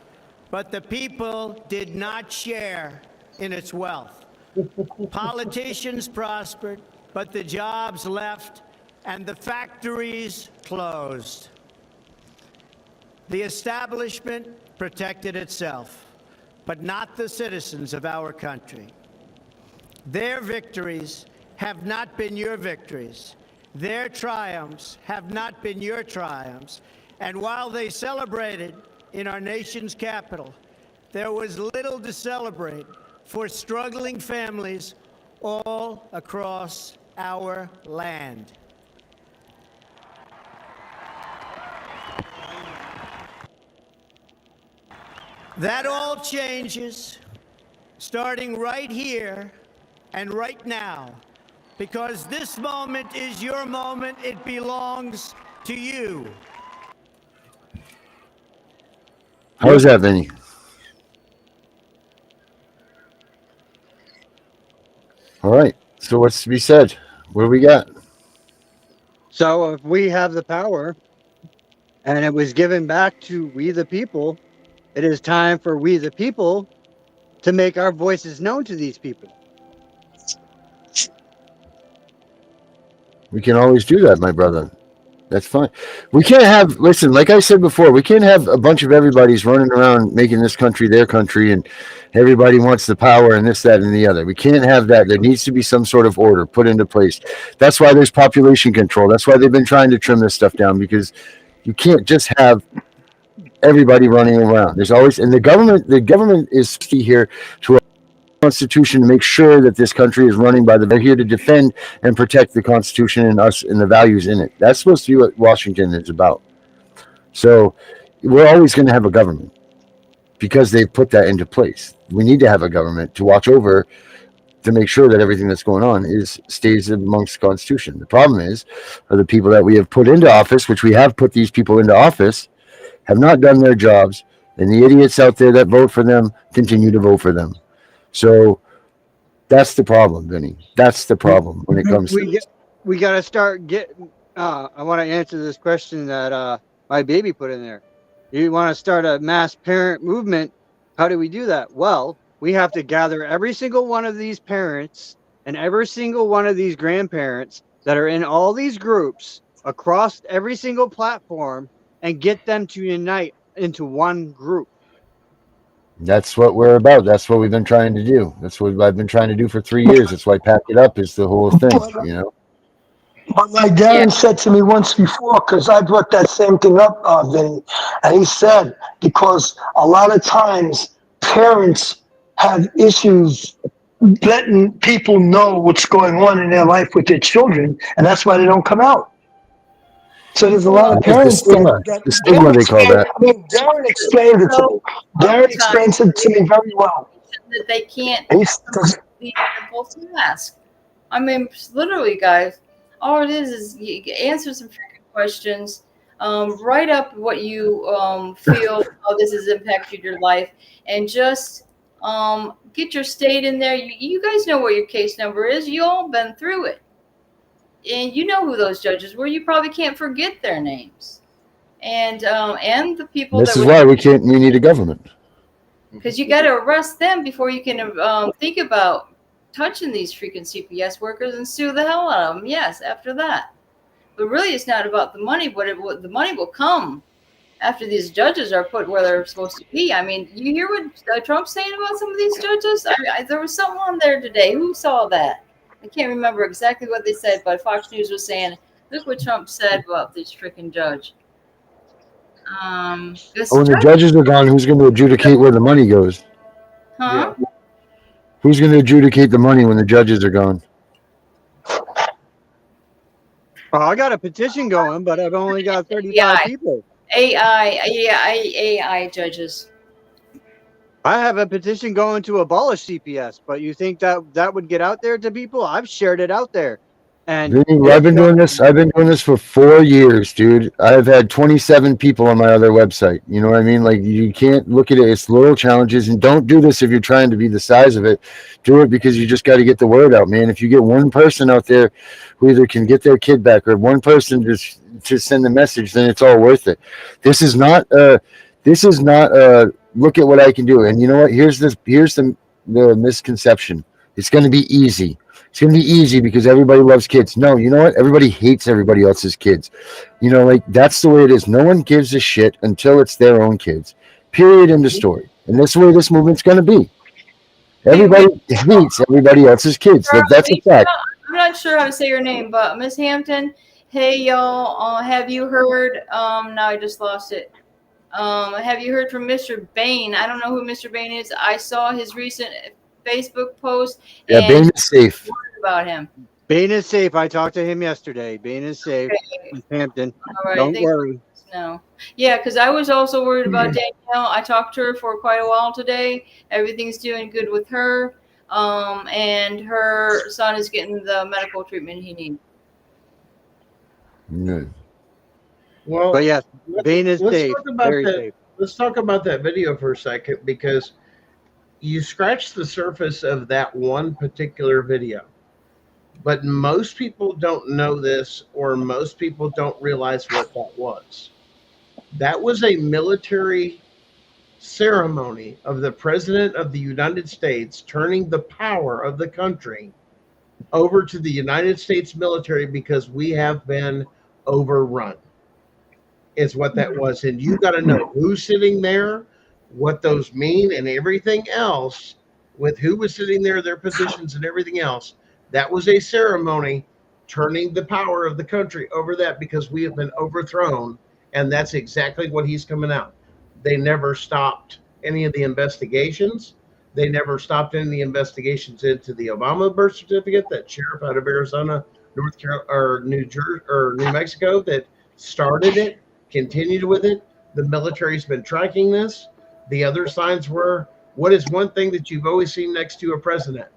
but the people did not share in its wealth. Politicians prospered, but the jobs left and the factories closed. The establishment protected itself, but not the citizens of our country. Their victories have not been your victories. Their triumphs have not been your triumphs. And while they celebrated in our nation's capital, there was little to celebrate for struggling families all across our land. That all changes starting right here and right now, because this moment is your moment. It belongs to you. How is that, Vinny? All right. So what's to be said? What do we got? So if we have the power and it was given back to we the people, it is time for we the people to make our voices known to these people. We can always do that, my brother. That's fine. We can't have, listen, like I said before, we can't have a bunch of everybody's running around making this country their country and everybody wants the power and this, that, and the other. We can't have that. There needs to be some sort of order put into place. That's why there's population control. That's why they've been trying to trim this stuff down, because you can't just have everybody running around. There's always, and the government is here to Constitution to make sure that this country is running by they're here to defend and protect the Constitution and us and the values in it. That's supposed to be what Washington is about. So we're always going to have a government because they've put that into place. We need to have a government to watch over, to make sure that everything that's going on stays amongst the Constitution. The problem is the people that we have put into office, which we have put these people into office, have not done their jobs, and the idiots out there that vote for them continue to vote for them. So That's the problem, Vinny. That's the problem when it comes to this. We got to start getting. I want to answer this question that my baby put in there. You want to start a mass parent movement? How do we do that? Well, we have to gather every single one of these parents and every single one of these grandparents that are in all these groups across every single platform and get them to unite into one group. That's what we're about. That's what we've been trying to do. That's what I've been trying to do for 3 years. That's why Pack It Up is the whole thing, you know? But like Darren said to me once before, because I brought that same thing up, Vinny, and he said, because a lot of times parents have issues letting people know what's going on in their life with their children, and that's why they don't come out. So there's a lot of It's the parents stigma. The stigma they call that. I mean, Darren explained it to me. Darren explains it to me very well. That they can't He's, be simple task. I mean, literally, guys, all it is you answer some freaking questions, write up what you feel how this has impacted your life, and just get your state in there. You guys know what your case number is. You all been through it. And you know who those judges were. You probably can't forget their names. And the people This is why we need a government. Because you got to arrest them before you can think about touching these freaking CPS workers and sue the hell out of them. Yes, after that. But really, it's not about the money, but the money will come after these judges are put where they're supposed to be. I mean, you hear what Trump's saying about some of these judges? There was someone on there today. Who saw that? I can't remember exactly what they said, but Fox News was saying, look what Trump said about this freaking judge. When the judges are gone, who's going to adjudicate where the money goes? Huh? Yeah. Who's going to adjudicate the money when the judges are gone? Well, I got a petition going, but I've only got 35 people. AI judges. I have a petition going to abolish CPS, but you think that would get out there to people? I've shared it out there. And I've been doing this. I've been doing this for 4 years, dude. I've had 27 people on my other website. You know what I mean? Like, you can't look at it. It's little challenges, and don't do this if you're trying to be the size of it. Do it because you just got to get the word out, man. If you get one person out there who either can get their kid back or one person to send the message, then it's all worth it. This is not. Look at what I can do. And you know what? Here's the misconception. It's going to be easy. It's going to be easy because everybody loves kids. No, you know what? Everybody hates everybody else's kids. You know, like, that's the way it is. No one gives a shit until it's their own kids. Period. End of story. And that's the way this movement's going to be. Everybody hates everybody else's kids. That's a fact. I'm not sure how to say your name, but Miss Hampton, hey, y'all, have you heard? Now I just lost it. Have you heard from Mr. Bain? I don't know who Mr. Bain is. I saw his recent Facebook post. Yeah, Bain is safe. About him. Bain is safe. I talked to him yesterday. Bain is safe. Okay. Hampton. All right, don't worry. No. Yeah, because I was also worried about Danielle. I talked to her for quite a while today. Everything's doing good with her. And her son is getting the medical treatment he needs. Good. Well, but yes, Bain is safe. Very safe. Let's talk about that video for a second, because you scratch the surface of that one particular video. But most people don't know this, or most people don't realize what that was. That was a military ceremony of the President of the United States turning the power of the country over to the United States military because we have been overrun. Is what that was. And you got to know who's sitting there, what those mean, and everything else, with who was sitting there, their positions and everything else. That was a ceremony turning the power of the country over that because we have been overthrown. And that's exactly what he's coming out. They never stopped any of the investigations. They never stopped any of the investigations into the Obama birth certificate, that sheriff out of Arizona, North Carolina, or New Jersey, or New Mexico that started it. Continued with it. The military's been tracking this. The other signs were, what is one thing that you've always seen next to a president?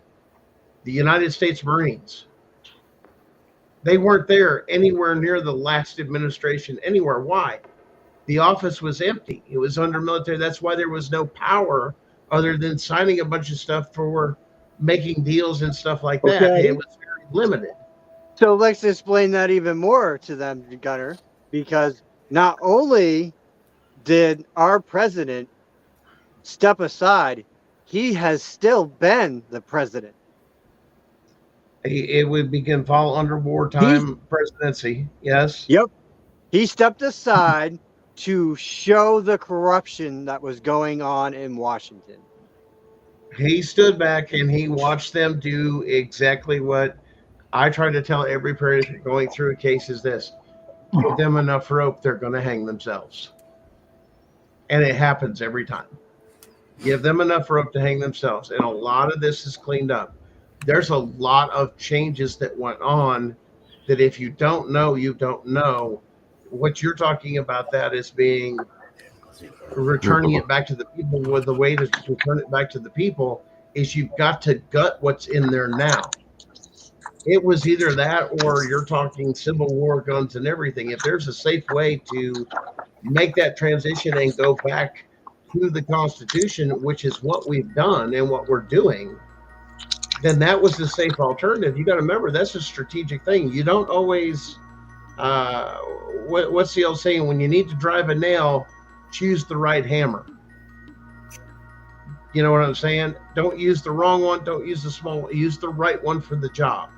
The United States Marines. They weren't there anywhere near the last administration anywhere. Why? The office was empty. It was under military. That's why there was no power other than signing a bunch of stuff for making deals and stuff like that. Okay. It was very limited. So let's explain that even more to them, Gunner, because not only did our president step aside, he has still been the president. It would begin fall under wartime presidency. Yes. Yep. He stepped aside to show the corruption that was going on in Washington. He stood back and he watched them do exactly what I try to tell every person going through a case is this: give them enough rope, they're going to hang themselves. And it happens every time. Give them enough rope to hang themselves. And a lot of this is cleaned up. There's a lot of changes that went on that if you don't know, you don't know. What you're talking about, that is being returning it back to the people. With the way to return it back to the people is you've got to gut what's in there now. It was either that or you're talking Civil War guns and everything. If there's a safe way to make that transition and go back to the Constitution, which is what we've done and what we're doing, then that was the safe alternative. You got to remember, that's a strategic thing. You don't always, what's the old saying? When you need to drive a nail, choose the right hammer. You know what I'm saying? Don't use the wrong one. Don't use the small one. Use the right one for the job.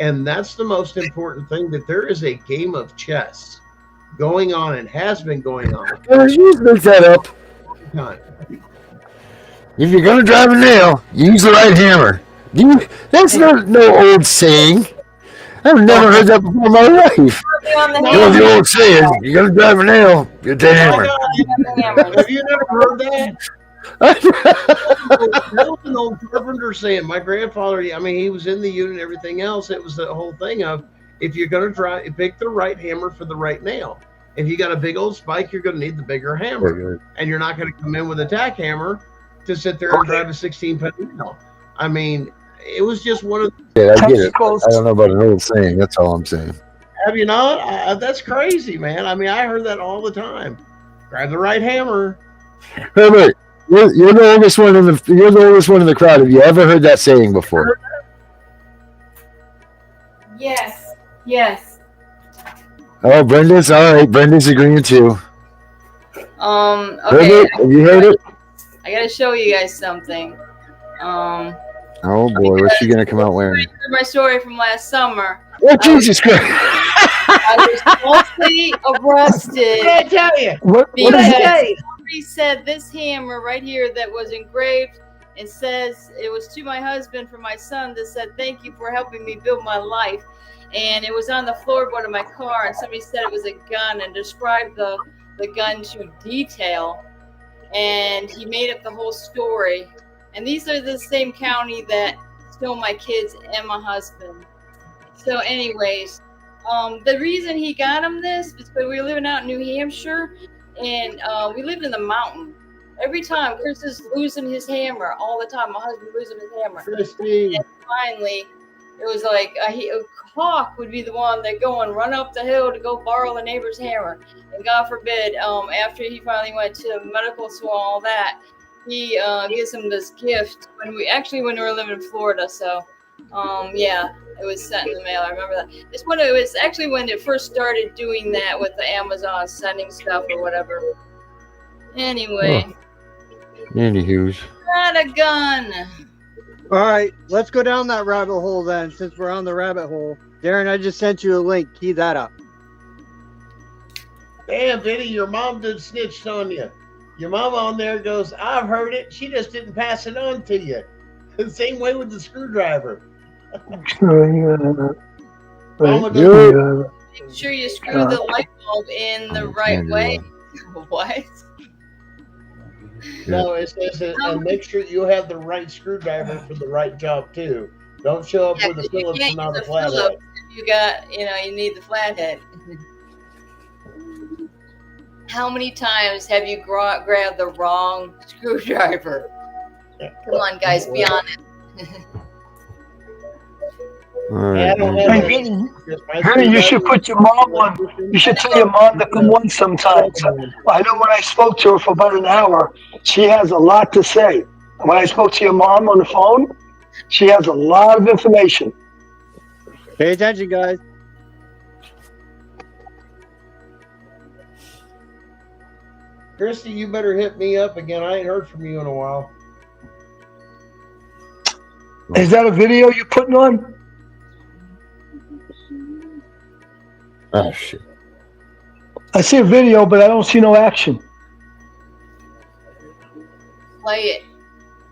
And that's the most important thing, that there is a game of chess going on and has been going on. You make that up. If you're going to drive a nail, use the right hammer. That's not no old saying. I've never heard that before in my life. You know the old saying, you're going to drive a nail, get the hammer. Have you never heard that? That was an old carpenter saying. My grandfather, I mean, he was in the unit and everything else. It was the whole thing of, if you're going to pick the right hammer for the right nail. If you got a big old spike, you're going to need the bigger hammer. And you're not going to come in with a tack hammer to sit there and drive a 16-penny nail. I mean, it was just one of the... Yeah, I get it. I don't know about an old saying. That's all I'm saying. Have you not? That's crazy, man. I mean, I heard that all the time. Grab the right hammer. Herbert, you're the oldest one in the crowd. Have you ever heard that saying before? Yes. Yes. Oh, Brenda's all right. Brenda's agreeing too. Okay. Herbert, have you heard it? I gotta show you guys something. Oh boy, what's she gonna come out wearing? My story from last summer. Oh Jesus Christ! I was falsely arrested. What did I tell you? What did he say? Somebody said this hammer right here that was engraved and says it was to my husband for my son that said, "Thank you for helping me build my life." And it was on the floorboard of my car, and somebody said it was a gun and described the gun to detail. And he made up the whole story. And these are the same county that stole my kids and my husband. So anyways, the reason he got him this is because we were living out in New Hampshire, and we lived in the mountain. Every time Chris is losing his hammer, all the time, my husband losing his hammer. Christine. And finally, it was like a hawk would be the one that go and run up the hill to go borrow the neighbor's hammer. And God forbid, after he finally went to medical school and all that, he gives him this gift when we were living in Florida. So, yeah, it was sent in the mail. I remember that. It was actually when it first started doing that with the Amazon sending stuff or whatever. Anyway. Anywho's. Not a gun. All right, let's go down that rabbit hole then, since we're on the rabbit hole. Darren, I just sent you a link. Key that up. Damn, Vinny, your mom did snitched on you. Your mom on there goes, I've heard it. She just didn't pass it on to you. The same way with the screwdriver. Make sure you screw the light bulb in the right way. What? No, it says and make sure you have the right screwdriver for the right job too. Don't show up with a Phillips and not a flathead. You got, you need the flathead. How many times have you grabbed the wrong screwdriver? Come on, guys, be honest. Hey, you should put your mom on. You should tell your mom to come on sometimes. I know when I spoke to her for about an hour, she has a lot to say. When I spoke to your mom on the phone, She has a lot of information. Pay attention, guys. Christy, you better hit me up again. I ain't heard from you in a while. Is that a video you're putting on? Oh shit! I see a video, but I don't see no action. Play it.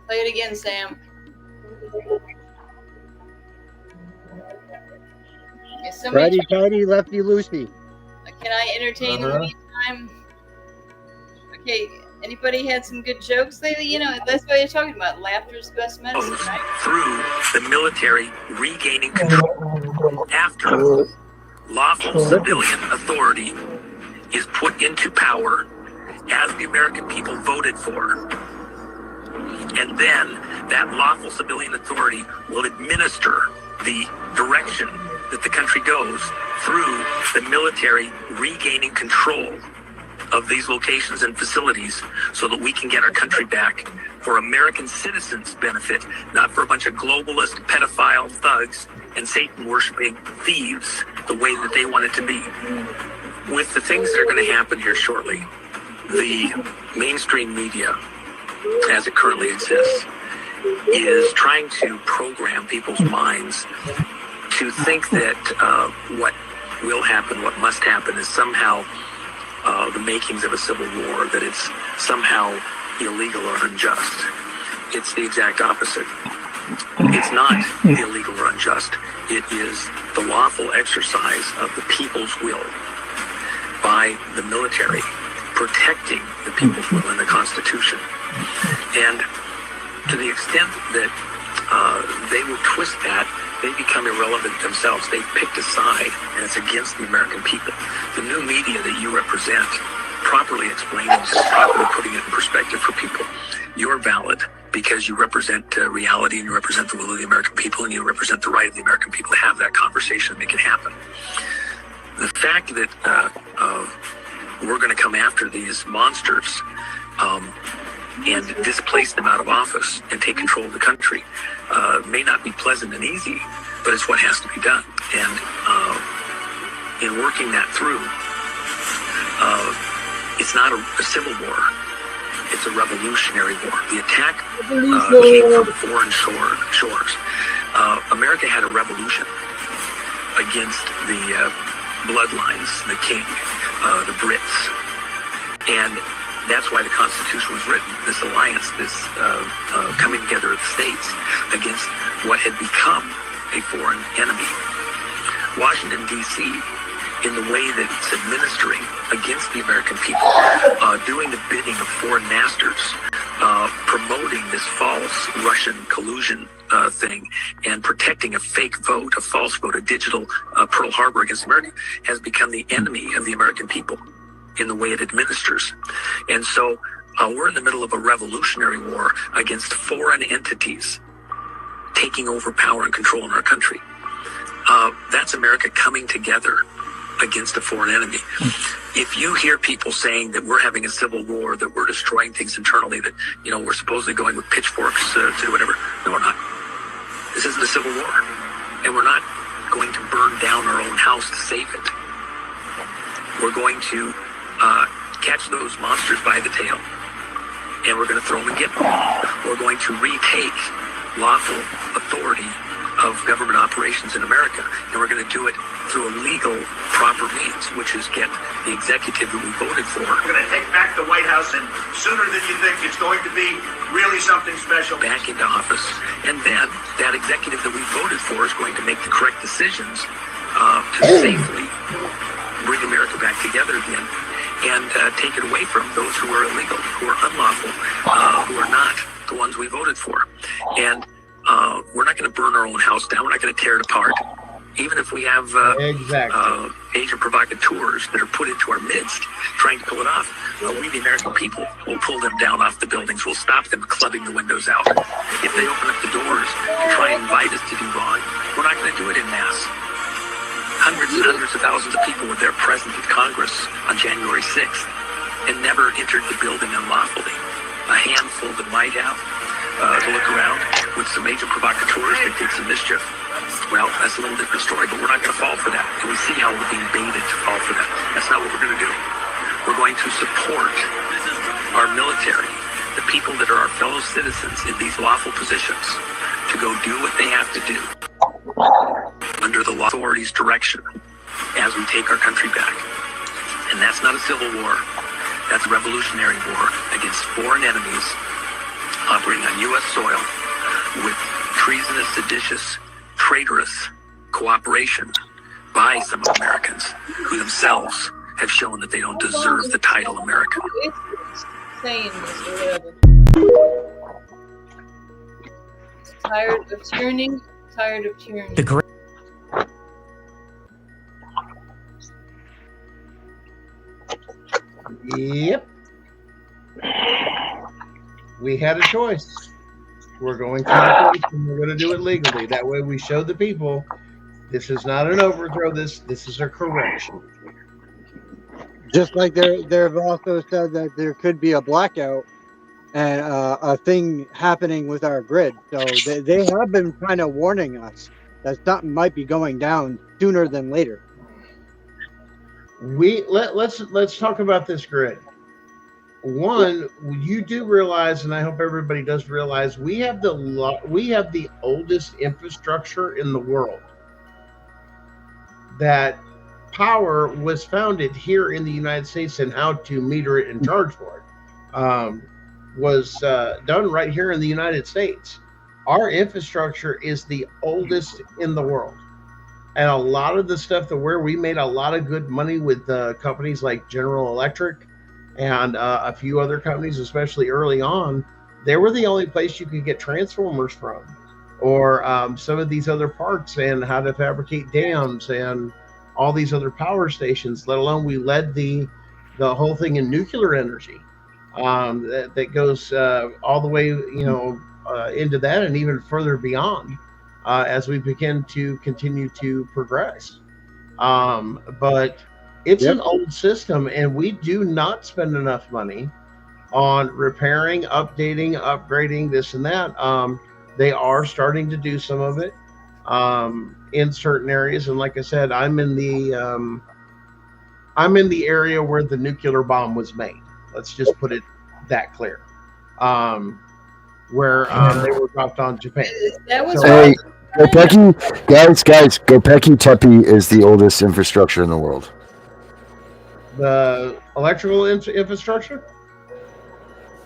Play it again, Sam. Is somebody Righty tighty, lefty loosey. Can I entertain in the meantime? Okay, anybody had some good jokes lately? You know, that's what you're talking about. Laughter's the best medicine, right? Through the military regaining control after lawful civilian authority is put into power as the American people voted for. And then that lawful civilian authority will administer the direction that the country goes through the military regaining control of these locations and facilities so that we can get our country back for American citizens' benefit, not for a bunch of globalist, pedophile thugs and Satan-worshiping thieves the way that they want it to be. With the things that are going to happen here shortly, the mainstream media, as it currently exists, is trying to program people's minds to think that what will happen, what must happen, is somehow the makings of a civil war, that it's somehow illegal or unjust. It's the exact opposite. It's not illegal or unjust. It is the lawful exercise of the people's will by the military, protecting the people's will in the Constitution. And to the extent that they will twist that, they become irrelevant themselves. They've picked a side, and it's against the American people. The new media that you represent, properly explaining this, properly putting it in perspective for people, you're valid because you represent reality, and you represent the will of the American people, and you represent the right of the American people to have that conversation and make it happen. The fact that we're going to come after these monsters and displace them out of office and take control of the country may not be pleasant and easy, but it's what has to be done. And in working that through, it's not a civil war. It's a revolutionary war. The attack came from foreign shores. America had a revolution against the bloodlines, the king, the Brits. And that's why the Constitution was written, this alliance, this coming together of the states against what had become a foreign enemy. Washington, D.C., in the way that it's administering against the American people, doing the bidding of foreign masters, promoting this false Russian collusion thing, and protecting a fake vote, a false vote, a digital Pearl Harbor against America, has become the enemy of the American people in the way it administers. And so we're in the middle of a revolutionary war against foreign entities taking over power and control in our country. That's America coming together against a foreign enemy. If you hear people saying that we're having a civil war, that we're destroying things internally, that, you know, we're supposedly going with pitchforks to do whatever, no, we're not. This isn't a civil war, and we're not going to burn down our own house to save it. We're going to catch those monsters by the tail, and we're going to throw them and get them. We're going to retake lawful authority of government operations in America, and we're going to do it through a legal, proper means, which is get the executive that we voted for. We're going to take back the White House, and sooner than you think. It's going to be really something special. Back into office, and then that executive that we voted for is going to make the correct decisions to safely bring America back together again, and take it away from those who are illegal, who are unlawful, who are not the ones we voted for. And we're not going to burn our own house down. We're not going to tear it apart. Even if we have agent provocateurs that are put into our midst trying to pull it off, we, the American people, will pull them down off the buildings. We'll stop them clubbing the windows out. If they open up the doors and try and invite us to do wrong, we're not going to do it en masse. Hundreds and hundreds of thousands of people were there present at Congress on January 6th and never entered the building unlawfully. A handful that might have to look around. with some agent provocateurs that did some mischief. Well, that's a little different story, but we're not going to fall for that. And we see how we're being baited to fall for that. That's not what we're going to do. We're going to support our military, the people that are our fellow citizens in these lawful positions, to go do what they have to do under the law authorities' direction as we take our country back. And that's not a civil war. That's a revolutionary war against foreign enemies operating on U.S. soil with treasonous, seditious, traitorous cooperation by some Americans who themselves have shown that they don't deserve the title American. Saying this or whatever. Tired of tyranny, tired of tyranny. Yep. We had a choice. We're going to and we're going to do it legally. That way we show the people this is not an overthrow, this is a correction. Just like they've also said that there could be a blackout and a thing happening with our grid. So they have been kind of warning us that something might be going down sooner than later. Let's talk about this grid. One, you do realize, and I hope everybody does realize, we have the oldest infrastructure in the world. That power was founded here in the United States, and how to meter it and charge for it was done right here in the United States. Our infrastructure is the oldest in the world. And a lot of the stuff where we made a lot of good money with companies like General Electric and a few other companies, especially early on, they were the only place you could get transformers from, or some of these other parts, and how to fabricate dams and all these other power stations, let alone we led the whole thing in nuclear energy. That goes all the way, into that and even further beyond as we begin to continue to progress. But it's an old system, and we do not spend enough money on repairing, updating, upgrading this and that. They are starting to do some of it in certain areas, and like I said, I'm in the area where the nuclear bomb was made. Let's just put it that clear. Where they were dropped on Japan. That was Hey, Gopeki, guys, Gopeki Tepe is the oldest infrastructure in the world. The electrical infrastructure?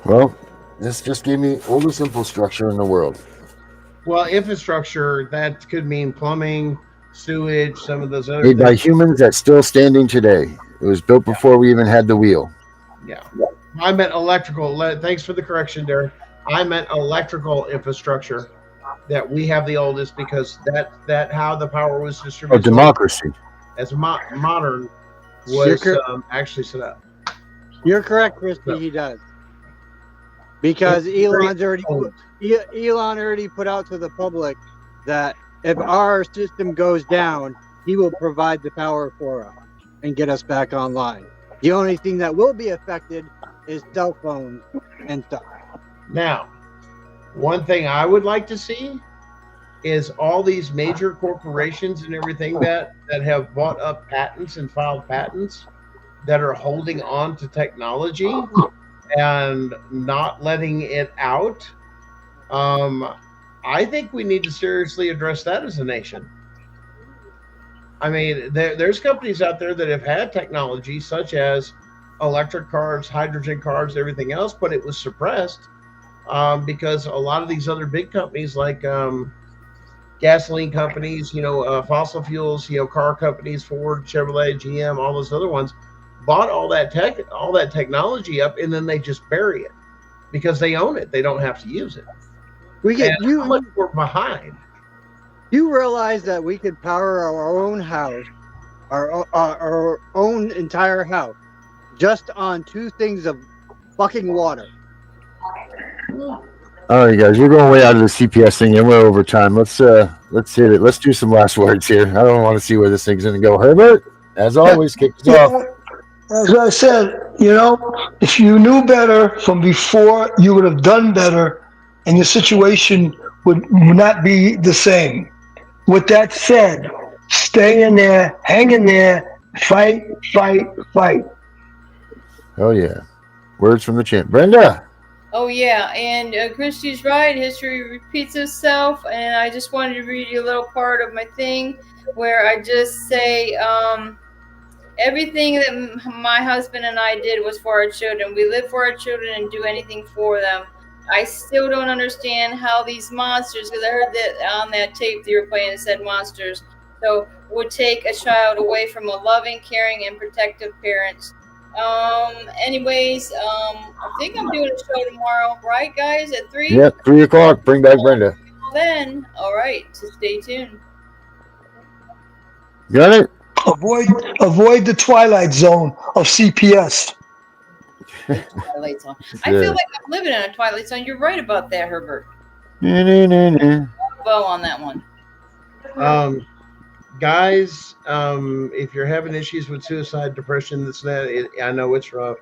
Well, this just gave me oldest infrastructure in the world. Well, infrastructure, that could mean plumbing, sewage, some of those other Made by things. humans that's still standing today. It was built before we even had the wheel. Yeah. I meant electrical. Thanks for the correction, Derek. I meant electrical infrastructure, that we have the oldest, because that how the power was distributed. Oh, democracy. As modern was actually set up. You're correct, Christy. He does, because Elon already put out to the public that if our system goes down, he will provide the power for us and get us back online. The only thing that will be affected is cell phones and stuff. Now, one thing I would like to see is all these major corporations and everything that have bought up patents and filed patents that are holding on to technology and not letting it out. I think we need to seriously address that as a nation. I mean, there's companies out there that have had technology such as electric cars, hydrogen cars, everything else, but it was suppressed because a lot of these other big companies like gasoline companies, fossil fuels, car companies, Ford, Chevrolet, GM, all those other ones, bought all that technology up, and then they just bury it because they own it. They don't have to use it. How much we're behind. You realize that we could power our own house, our own entire house, just on 2 things of fucking water. All right, guys, we're going way out of the CPS thing, and we're over time. Let's hit it. Let's do some last words here. I don't want to see where this thing's going to go. Herbert, as always, kick us off. As I said, if you knew better from before, you would have done better, and your situation would not be the same. With that said, stay in there, hang in there, fight, fight, fight. Oh yeah. Words from the champ. Brenda. Oh yeah, and Christy's right. History repeats itself, and I just wanted to read you a little part of my thing where I just say, everything that my husband and I did was for our children. We live for our children and do anything for them. I still don't understand how these monsters, because I heard that on that tape that you were playing, it said monsters, so would take a child away from a loving, caring, and protective parents. I think I'm doing a show tomorrow, right, guys, at 3? Yep, 3 o'clock. Bring back Brenda. Then, all right, so stay tuned. Got it? Avoid the twilight zone of CPS. Twilight Zone. I feel like I'm living in a Twilight Zone. You're right about that, Herbert. Bow on that one. Guys, if you're having issues with suicide, depression, this and that, I know it's rough.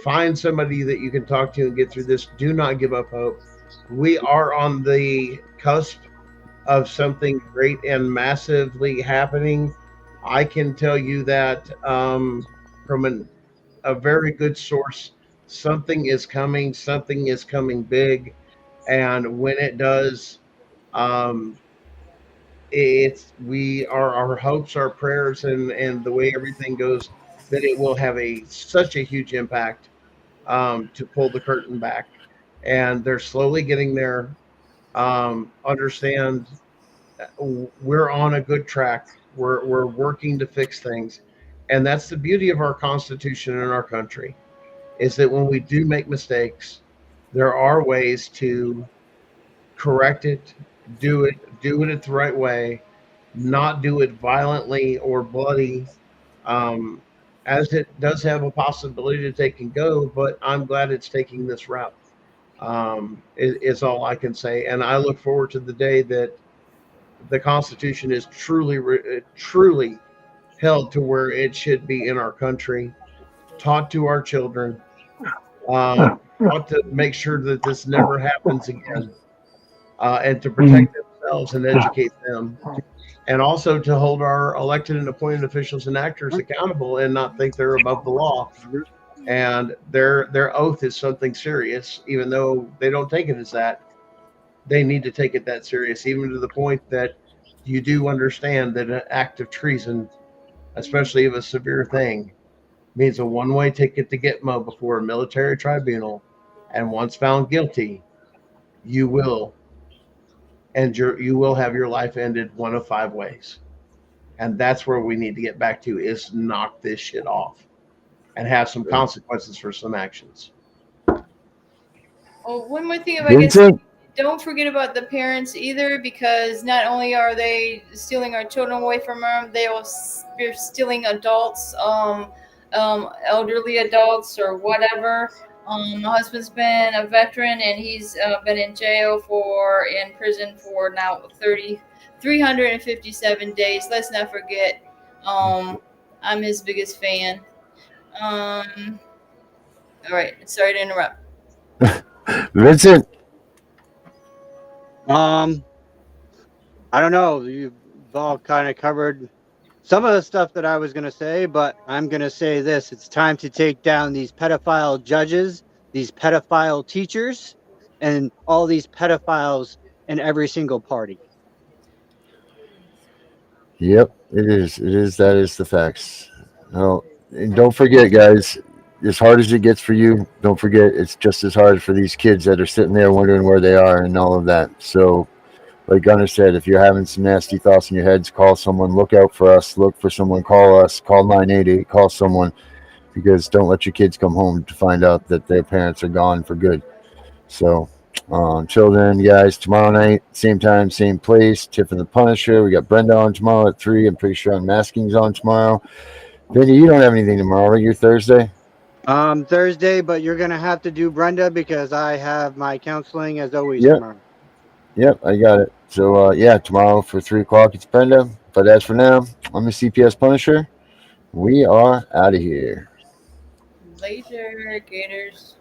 Find somebody that you can talk to and get through this. Do not give up hope. We are on the cusp of something great and massively happening. I can tell you that from a very good source, something is coming. Something is coming big, and when it does, our hopes, our prayers, and the way everything goes, that it will have such a huge impact to pull the curtain back, and they're slowly getting there. Understand, we're on a good track. We're working to fix things, and that's the beauty of our Constitution and our country, is that when we do make mistakes, there are ways to correct it, do it the right way, not do it violently or bloody, as it does have a possibility to take and go. But I'm glad it's taking this route. Is all I can say, and I look forward to the day that the Constitution is truly held to where it should be in our country, taught to our children, taught to make sure that this never happens again, and to protect themselves and educate them, and also to hold our elected and appointed officials and actors accountable and not think they're above the law. And their oath is something serious, even though they don't take it as that. They need to take it that serious, even to the point that you do understand that an act of treason, especially of a severe thing, means a one-way ticket to Gitmo before a military tribunal, and once found guilty, you will have your life ended one of 5 ways. And that's where we need to get back to, is knock this shit off and have some consequences for some actions. Oh, one more thing, if I can say, don't forget about the parents either, because not only are they stealing our children away from them, they're stealing adults, elderly adults or whatever. My husband's been a veteran, and he's been in prison for now 357 days. Let's not forget, I'm his biggest fan. All right, sorry to interrupt. Vincent. I don't know. You've all kind of covered some of the stuff that I was going to say, but I'm going to say this. It's time to take down these pedophile judges, these pedophile teachers, and all these pedophiles in every single party. Yep, it is. It is. That is the facts. No, and don't forget, guys, as hard as it gets for you, don't forget it's just as hard for these kids that are sitting there wondering where they are and all of that. So, like Gunnar said, if you're having some nasty thoughts in your heads, call someone, look out for us, look for someone, call us, call 988, call someone, because don't let your kids come home to find out that their parents are gone for good. So, children, guys, tomorrow night, same time, same place, Tiff and the Punisher. We got Brenda on tomorrow at 3. I'm pretty sure Unmasking's on tomorrow. Vinny, you don't have anything tomorrow, right? You're Thursday? Thursday, but you're going to have to do Brenda because I have my counseling as always tomorrow. Yep, I got it. So, tomorrow for 3 o'clock, it's Brenda. But as for now, I'm the CPS Punisher. We are out of here. Later, Gators.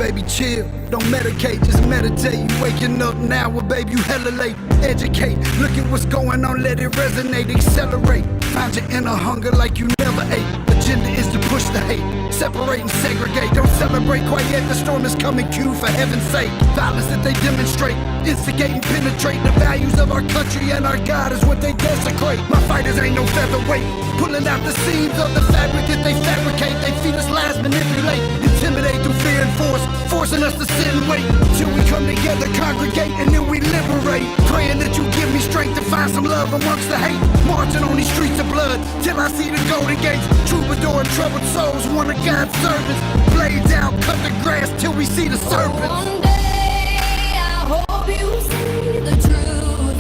baby, chill. Don't medicate, just meditate. You waking up now, well, baby, you hella late. Educate, look at what's going on, let it resonate, accelerate. Find your inner hunger like you never ate. Agenda is to push the hate, separate and segregate. Don't celebrate quite yet, the storm is coming, Q, for heaven's sake. Violence that they demonstrate, instigate and penetrate. The values of our country and our God is what they desecrate. My fighters ain't no featherweight, pulling out the seams of the fabric that they fabricate. They feed us lies, manipulate, intimidate through fear and force, forcing us to sit and wait till we come together, congregate, and then we liberate. Praying that you give me strength to find some love amongst the hate. Marching on these streets of blood till I see the golden gates. Troubadour and troubled souls, one of God's servants. Blades out, cut the grass till we see the serpents. One day I hope you see the truth.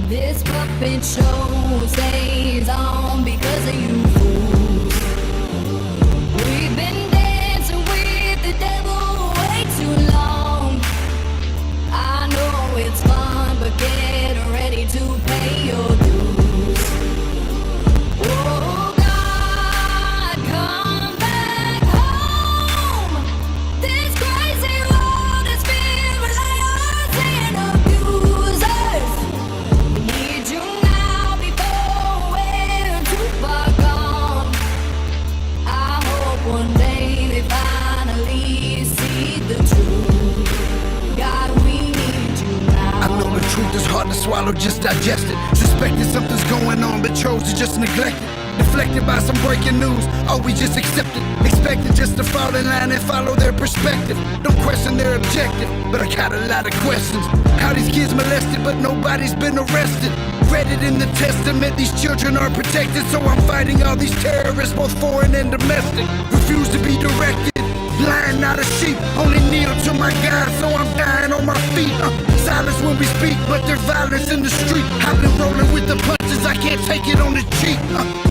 This puppet show stays on because of you fools. We've been dancing with the devil way too long. I know it's fun, but get ready to pay your dues. Oh God, come back home. This crazy world is filled with liars and abusers. We need you now before we're too far gone. I hope one day they finally see the truth. God, we need you now. I know the truth is hard to swallow, just digest it. Suspected something's going on, but chose to just neglect it. Deflected by some breaking news, oh, we just accept it. Expected just to fall in line and follow their perspective. Don't question their objective, but I got a lot of questions. How these kids molested, but nobody's been arrested. Read it in the testament, these children are protected. So I'm fighting all these terrorists, both foreign and domestic. Refuse to be directed, blind, not a sheep. Only kneel to my God, so I'm dying on my feet. Silence when we speak, but there's violence in the street. I've been rolling with the punches, I can't take it on the cheek.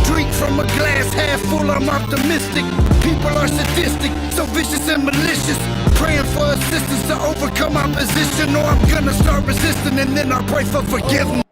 Drink from a glass half full, I'm optimistic. People are sadistic, so vicious and malicious. Praying for assistance to overcome opposition, or I'm gonna start resisting, and then I'll pray for forgiveness.